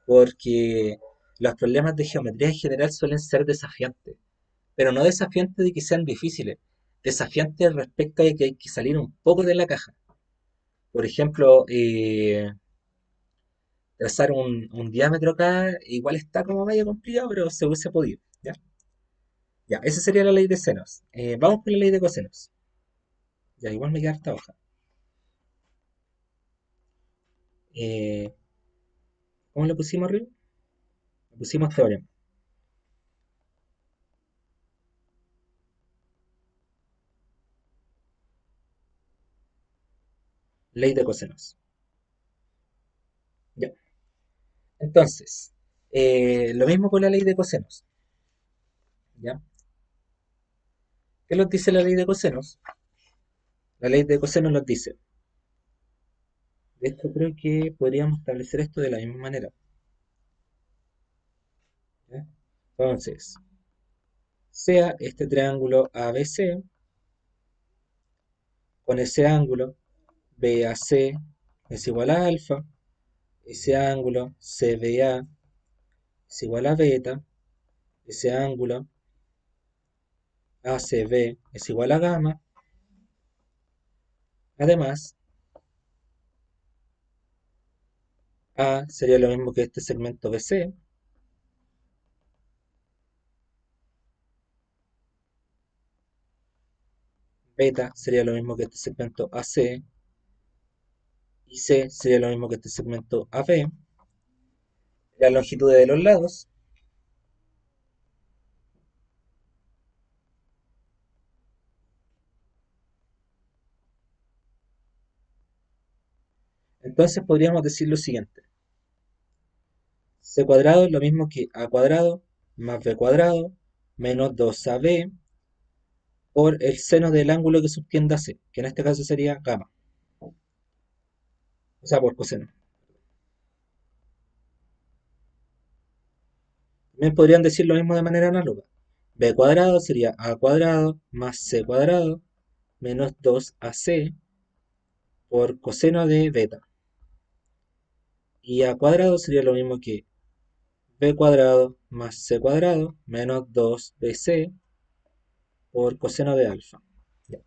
porque los problemas de geometría en general suelen ser desafiantes, pero no desafiantes de que sean difíciles, desafiantes respecto a que hay que salir un poco de la caja. Por ejemplo, trazar un diámetro acá igual está como medio complicado, pero se hubiese podido. ¿Ya? Ya, esa sería la ley de senos. Vamos con la ley de cosenos. Ya, igual me queda harta hoja. Eh, ¿Cómo le pusimos arriba? Le pusimos teorema. Ley de cosenos. Ya. Entonces, lo mismo con la ley de cosenos. ¿Ya? ¿Qué nos dice la ley de cosenos? La ley de cosenos nos dice, de hecho creo que podríamos establecer esto de la misma manera. ¿Ya? Entonces, sea este triángulo ABC, con ese ángulo BAC es igual a alfa, ese ángulo CBA es igual a beta, ese ángulo ACB es igual a gamma. Además, A sería lo mismo que este segmento BC, beta sería lo mismo que este segmento AC y C sería lo mismo que este segmento AB. La longitud de los lados, entonces podríamos decir lo siguiente. C cuadrado es lo mismo que A cuadrado más B cuadrado menos 2AB por el seno del ángulo que subtiende a C, que en este caso sería gamma, o sea, por coseno. También podrían decir lo mismo de manera análoga. B cuadrado sería A cuadrado más C cuadrado menos 2AC por coseno de beta. Y A cuadrado sería lo mismo que B cuadrado más C cuadrado menos 2BC por coseno de alfa. ¿Ya?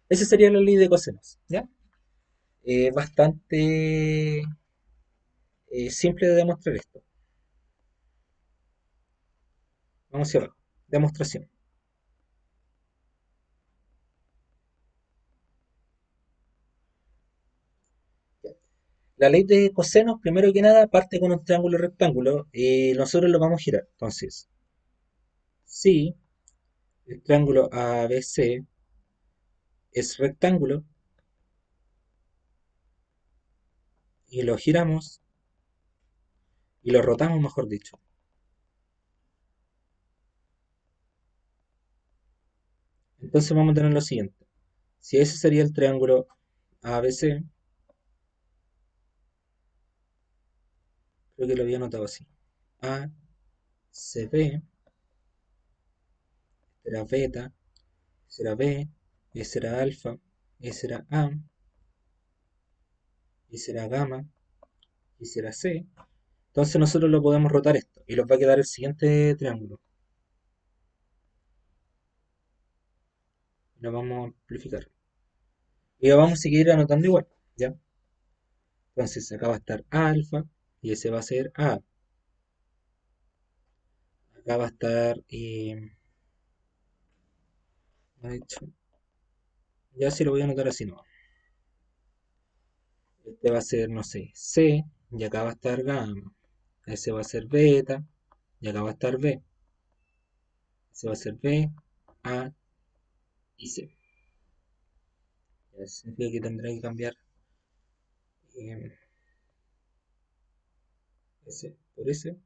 Esa sería la ley de cosenos. ¿Ya? Bastante simple de demostrar esto. Vamos hacia abajo. Demostración. La ley de cosenos, primero que nada, parte con un triángulo rectángulo y nosotros lo vamos a girar. Entonces, si el triángulo ABC es rectángulo y lo giramos y lo rotamos, mejor dicho. Entonces vamos a tener lo siguiente. Si ese sería el triángulo ABC, creo que lo había notado así. ACB será beta, será B, E será alfa, E será A, Y será gamma, Y será C. Entonces nosotros lo podemos rotar esto y nos va a quedar el siguiente triángulo. Lo vamos a amplificar. Y lo vamos a seguir anotando igual, ¿ya? Entonces acá va a estar alfa y ese va a ser A. Acá va a estar, de hecho, ya si lo voy a anotar así, no. Este va a ser, no sé, C y acá va a estar gamma. Ese va a ser beta y acá va a estar B. Ese va a ser B, A y C. Ya significa que tendré que cambiar eh, S por S,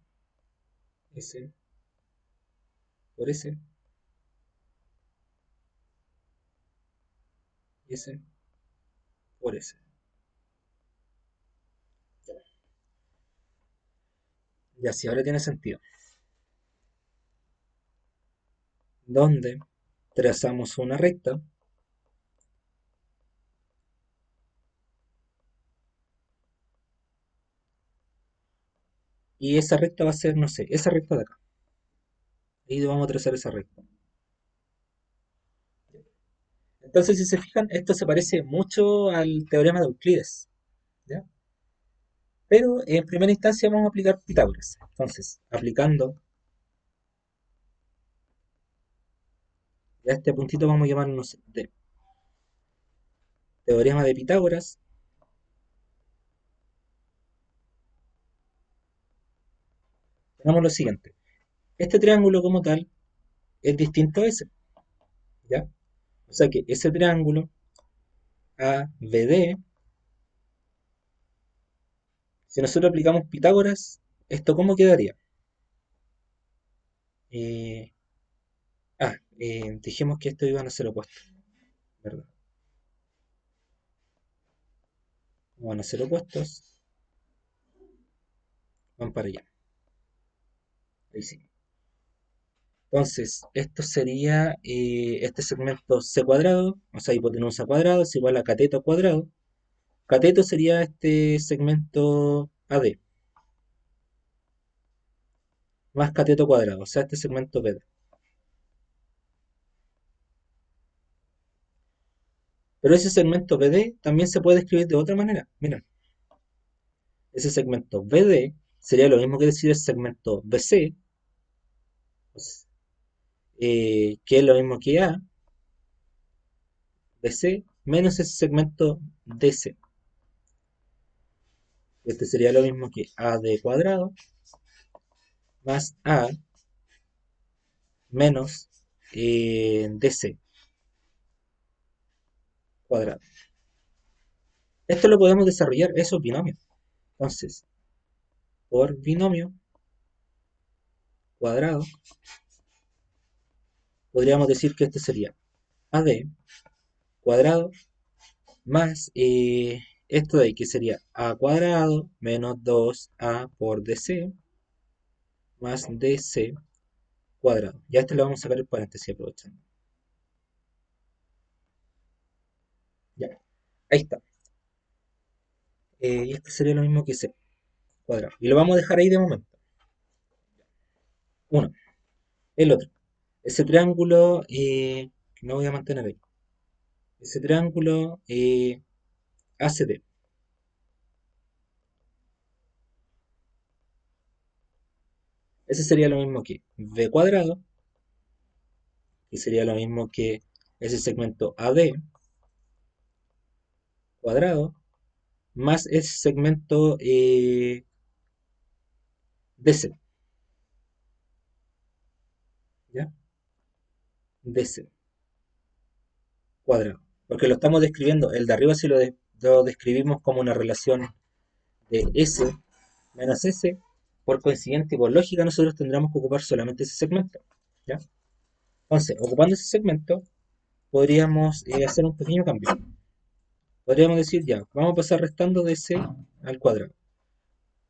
S por S y S. por S. Ya, sí, ahora tiene sentido. Donde trazamos una recta y esa recta va a ser, no sé, esa recta de acá. Y vamos a trazar esa recta. Entonces, si se fijan, esto se parece mucho al teorema de Euclides, ¿ya? Pero en primera instancia vamos a aplicar Pitágoras. Entonces, aplicando a este puntito vamos a llamarlo, no sé, de teorema de Pitágoras. Tenemos lo siguiente. Este triángulo como tal es distinto a ese, ¿ya? O sea que ese triángulo ABD, si nosotros aplicamos Pitágoras, ¿esto cómo quedaría? Eh, Dijimos que estos iban a ser opuestos, ¿verdad? Van a ser opuestos, van para allá. Ahí sí. Entonces, esto sería este segmento C cuadrado, o sea, hipotenusa cuadrado es igual a cateto cuadrado. Cateto sería este segmento AD, más cateto cuadrado, o sea, este segmento BD. Pero ese segmento BD también se puede escribir de otra manera. Mira, ese segmento BD sería lo mismo que decir el segmento BC, pues, que es lo mismo que A, BC, menos ese segmento DC. Este sería lo mismo que AD cuadrado más A menos DC cuadrado. Esto lo podemos desarrollar, eso es binomio. Entonces, por binomio cuadrado, podríamos decir que este sería AD cuadrado más esto de ahí, que sería A cuadrado menos 2A por DC más DC cuadrado. Ya este lo vamos a sacar el paréntesis aprovechando. Ya, ahí está. Y este sería lo mismo que C cuadrado. Y lo vamos a dejar ahí de momento. Uno, el otro. Ese triángulo que no voy a mantener ahí. Ese triángulo ACD. Ese sería lo mismo que B cuadrado, que sería lo mismo que ese segmento AD cuadrado, más ese segmento DC, ¿ya? DC cuadrado. Porque lo estamos describiendo, el de arriba si lo describimos como una relación de S menos S, por consiguiente y por lógica nosotros tendríamos que ocupar solamente ese segmento, ¿ya? Entonces, ocupando ese segmento, podríamos hacer un pequeño cambio. Podríamos decir ya, vamos a pasar restando de C al cuadrado.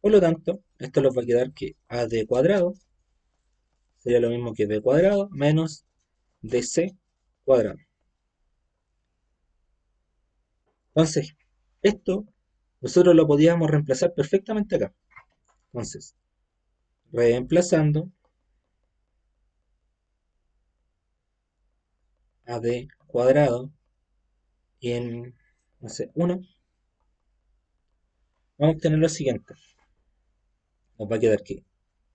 Por lo tanto, esto nos va a quedar que AD cuadrado sería lo mismo que B cuadrado menos DC cuadrado. Entonces, esto nosotros lo podíamos reemplazar perfectamente acá. Entonces, reemplazando AD cuadrado en, no sé, 1, vamos a obtener lo siguiente. Nos va a quedar que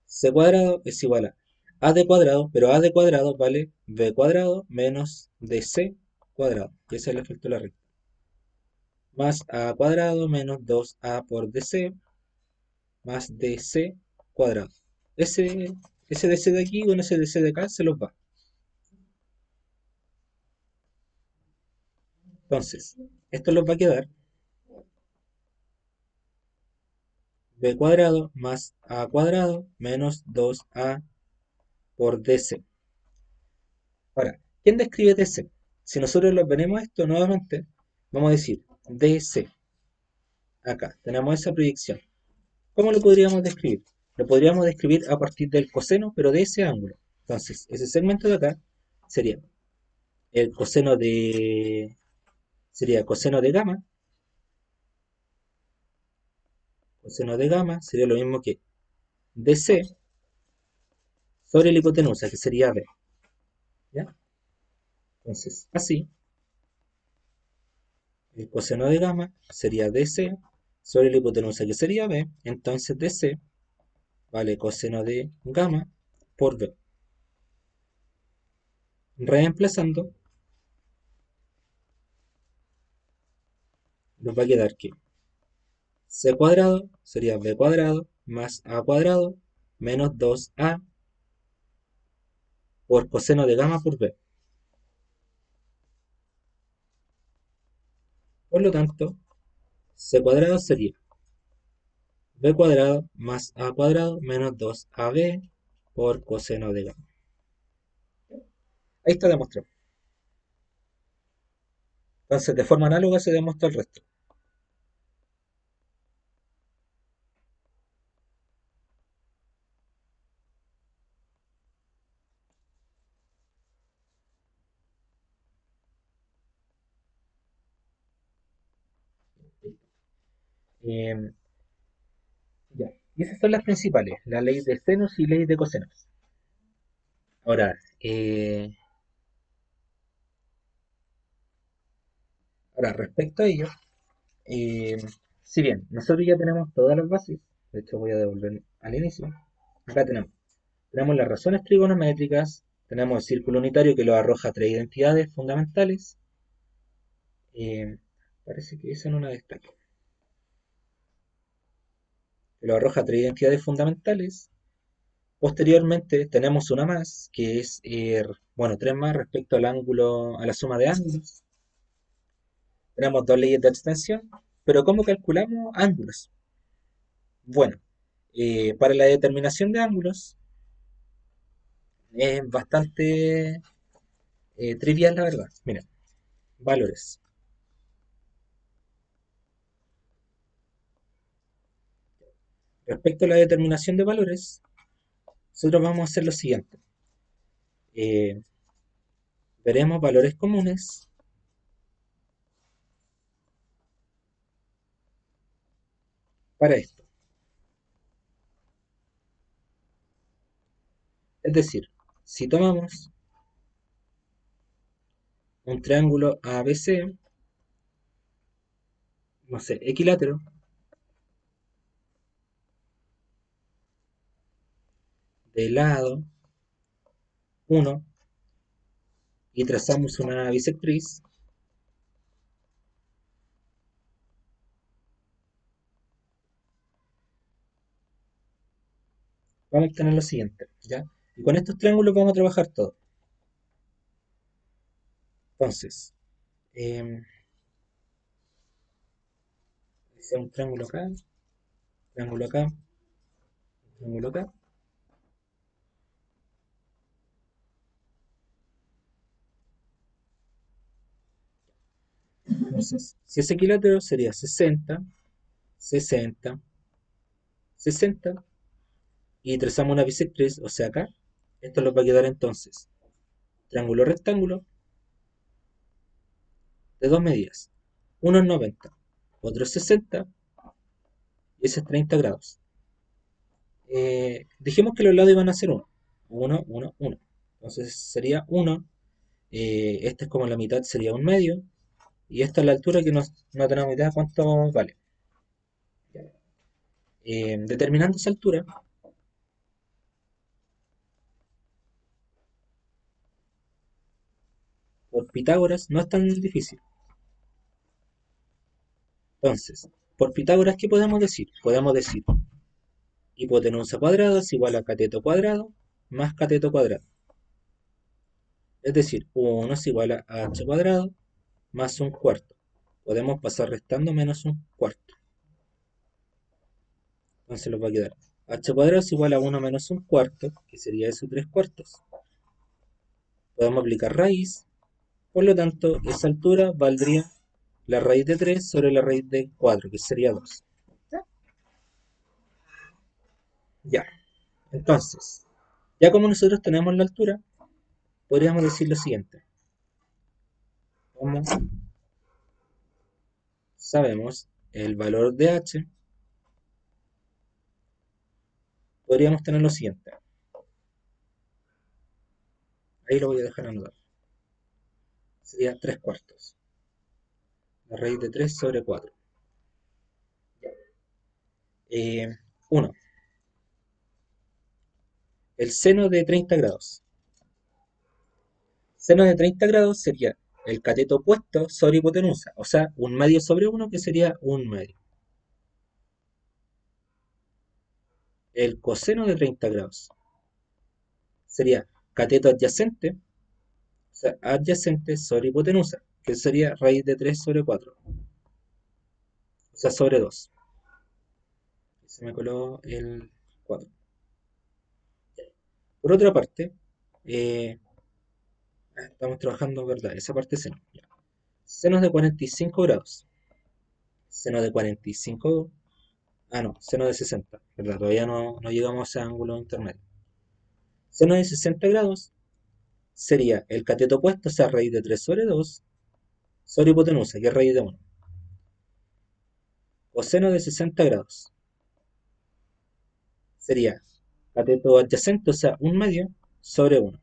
C cuadrado es igual a AD cuadrado, pero AD cuadrado vale B cuadrado menos DC cuadrado. Y ese es el efecto de la recta. Más A cuadrado menos 2A por DC más DC cuadrado. Ese, ese DC de aquí con ese DC de acá se los va. Entonces, esto los va a quedar B cuadrado más A cuadrado menos 2A por DC. Ahora, ¿quién describe DC? Si nosotros lo venimos esto nuevamente, vamos a decir DC. Acá tenemos esa proyección. ¿Cómo lo podríamos describir? Lo podríamos describir a partir del coseno, pero de ese ángulo. Entonces, ese segmento de acá sería el coseno de... sería coseno de gamma. Coseno de gamma sería lo mismo que DC sobre la hipotenusa, que sería B. ¿Ya? Entonces, así, el coseno de gamma sería DC sobre la hipotenusa, que sería B. Entonces, DC vale coseno de gamma por B. Reemplazando, nos va a quedar que C cuadrado sería B cuadrado más A cuadrado menos 2A por coseno de gamma por B. Por lo tanto, C cuadrado sería B cuadrado más A cuadrado menos 2AB por coseno de gamma. Ahí está demostrado. Entonces, de forma análoga se demuestra el resto. Eh, ya. Y esas son las principales, la ley de senos y ley de cosenos. Ahora, respecto a ello, eh, si bien nosotros ya tenemos todas las bases, de hecho voy a devolver al inicio, acá tenemos las razones trigonométricas, tenemos el círculo unitario que lo arroja tres identidades fundamentales, eh, parece que esa no una destaca, que lo arroja tres identidades fundamentales. Posteriormente tenemos una más, que es, bueno, tres más respecto al ángulo, a la suma de ángulos. Tenemos dos leyes de extensión, pero ¿cómo calculamos ángulos? Bueno, para la determinación de ángulos es bastante trivial, la verdad. Mira, valores. Respecto a la determinación de valores, nosotros vamos a hacer lo siguiente. Eh, Veremos valores comunes para esto. Es decir, si tomamos un triángulo ABC, no sé, equilátero, de lado 1 y trazamos una bisectriz, vamos a obtener lo siguiente, ¿ya? Y con estos triángulos vamos a trabajar todo. Entonces, eh, un triángulo acá, triángulo acá, triángulo acá. Entonces, si es equilátero sería 60, 60, 60 y trazamos una bisectriz, o sea acá, esto nos va a quedar entonces triángulo rectángulo de dos medidas. Uno es 90, otro es 60 y ese es 30 grados. Dijimos que los lados iban a ser 1. 1, 1, 1. Entonces sería 1. Este es como la mitad, sería un medio. Y esta es la altura que no tenemos idea cuánto vale. Determinando esa altura, por Pitágoras no es tan difícil. Entonces, por Pitágoras, ¿qué podemos decir? Podemos decir hipotenusa cuadrada es igual a cateto cuadrado más cateto cuadrado. Es decir, 1 es igual a h cuadrado más un cuarto. Podemos pasar restando menos un cuarto. Entonces nos va a quedar h cuadrado es igual a 1 menos un cuarto, que sería eso 3 cuartos. Podemos aplicar raíz, por lo tanto, esa altura valdría la raíz de 3 sobre la raíz de 4, que sería 2. Ya, entonces, ya como nosotros tenemos la altura, podríamos decir lo siguiente. Como sabemos el valor de h, podríamos tener lo siguiente. Ahí lo voy a dejar anotado. Sería 3 cuartos. La raíz de 3 sobre 4. 1. El seno de 30 grados. Seno de 30 grados sería el cateto opuesto sobre hipotenusa, o sea, un medio sobre 1 que sería un medio. El coseno de 30 grados sería cateto adyacente, o sea, adyacente sobre hipotenusa, que sería raíz de 3 sobre 4, o sea, sobre 2. Se me coló el 4. Por otra parte, eh, estamos trabajando, ¿verdad? Esa parte seno. Ya. Senos de 45 grados. Seno de 45. Ah, no, seno de 60, ¿verdad? Todavía no llegamos a ese ángulo intermedio. Seno de 60 grados sería el cateto opuesto, o sea, raíz de 3 sobre 2, sobre hipotenusa, que es raíz de 1. Coseno de 60 grados sería cateto adyacente, o sea, un medio, sobre 1.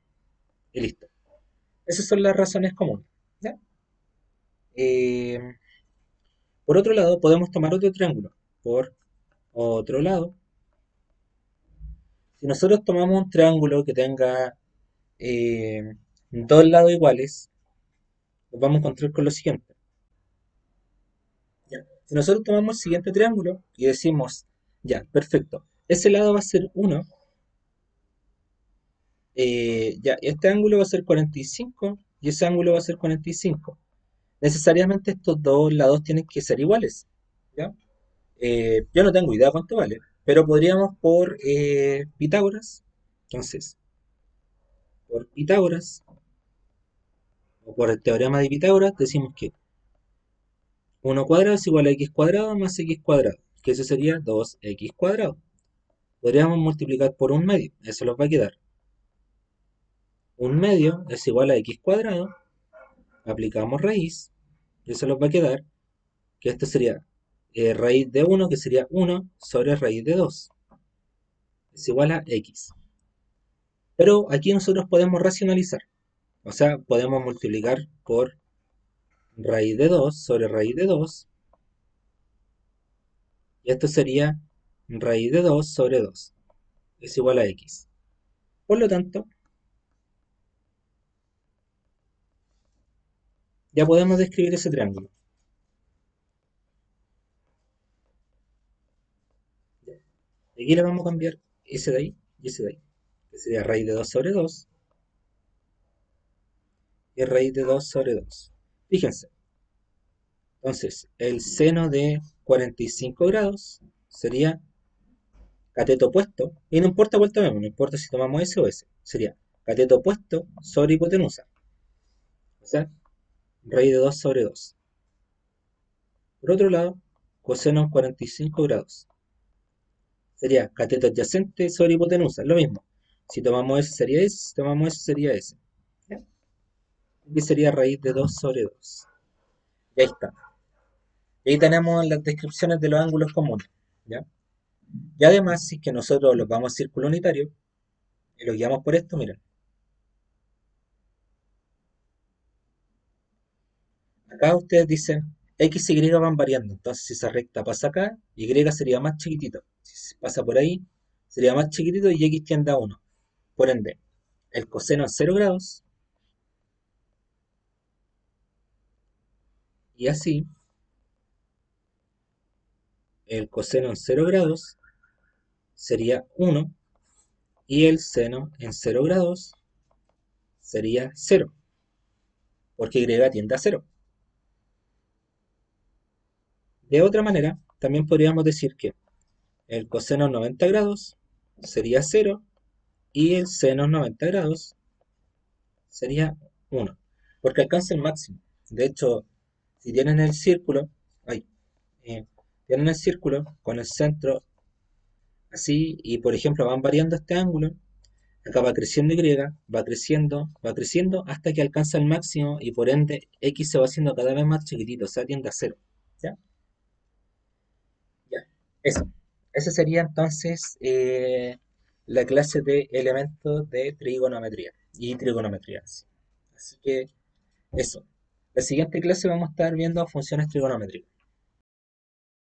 Y listo. Esas son las razones comunes. ¿Ya? Eh, por otro lado, podemos tomar otro triángulo. Por otro lado, si nosotros tomamos un triángulo que tenga eh, dos lados iguales, nos vamos a encontrar con lo siguiente. ¿Ya? Si nosotros tomamos el siguiente triángulo y decimos, ya, perfecto, ese lado va a ser 1, ya, este ángulo va a ser 45 y ese ángulo va a ser 45. Necesariamente estos dos lados tienen que ser iguales. ¿Ya? Yo no tengo idea cuánto vale, pero podríamos por Pitágoras, entonces, por Pitágoras, o por el teorema de Pitágoras, decimos que 1 cuadrado es igual a x cuadrado más x cuadrado, que eso sería 2x cuadrado. Podríamos multiplicar por un medio, eso nos va a quedar. Un medio es igual a x cuadrado, aplicamos raíz, y eso nos va a quedar, que esto sería raíz de 1, que sería 1 sobre raíz de 2, es igual a x. Pero aquí nosotros podemos racionalizar, o sea, podemos multiplicar por raíz de 2 sobre raíz de 2, y esto sería raíz de 2 sobre 2, es igual a x. Por lo tanto, ya podemos describir ese triángulo. Aquí le vamos a cambiar ese de ahí y ese de ahí, que sería raíz de 2 sobre 2 y raíz de 2 sobre 2. Fíjense, entonces el seno de 45 grados sería cateto opuesto, y no importa cuál tomemos, no importa si tomamos ese o ese, sería cateto opuesto sobre hipotenusa, o sea, raíz de 2 sobre 2. Por otro lado, coseno 45 grados sería cateto adyacente sobre hipotenusa, lo mismo. Si tomamos ese sería ese, si tomamos ese sería ese. ¿Ya? Y sería raíz de 2 sobre 2. Y ahí está. Y ahí tenemos las descripciones de los ángulos comunes. ¿Ya? Y además, si es que nosotros los vamos a círculo unitario y los guiamos por esto, miren. Acá ustedes dicen X y Y van variando. Entonces, si esa recta pasa acá, Y sería más chiquitito. Si pasa por ahí, sería más chiquitito y X tiende a 1. Por ende, el coseno en 0 grados y así el coseno en 0 grados sería 1 y el seno en 0 grados sería 0, porque Y tiende a 0. De otra manera, también podríamos decir que el coseno en 90 grados sería 0 y el seno en 90 grados sería 1, porque alcanza el máximo. De hecho, Si tienen el círculo, ay, eh, tienen el círculo con el centro así, y por ejemplo van variando este ángulo, acá va creciendo hasta que alcanza el máximo y por ende x se va haciendo cada vez más chiquitito, o sea, tiende a cero. ¿Ya? Ya. Eso. Esa sería entonces la clase de elementos de trigonometría y trigonometría. Sí. Así que eso. La siguiente clase vamos a estar viendo funciones trigonométricas.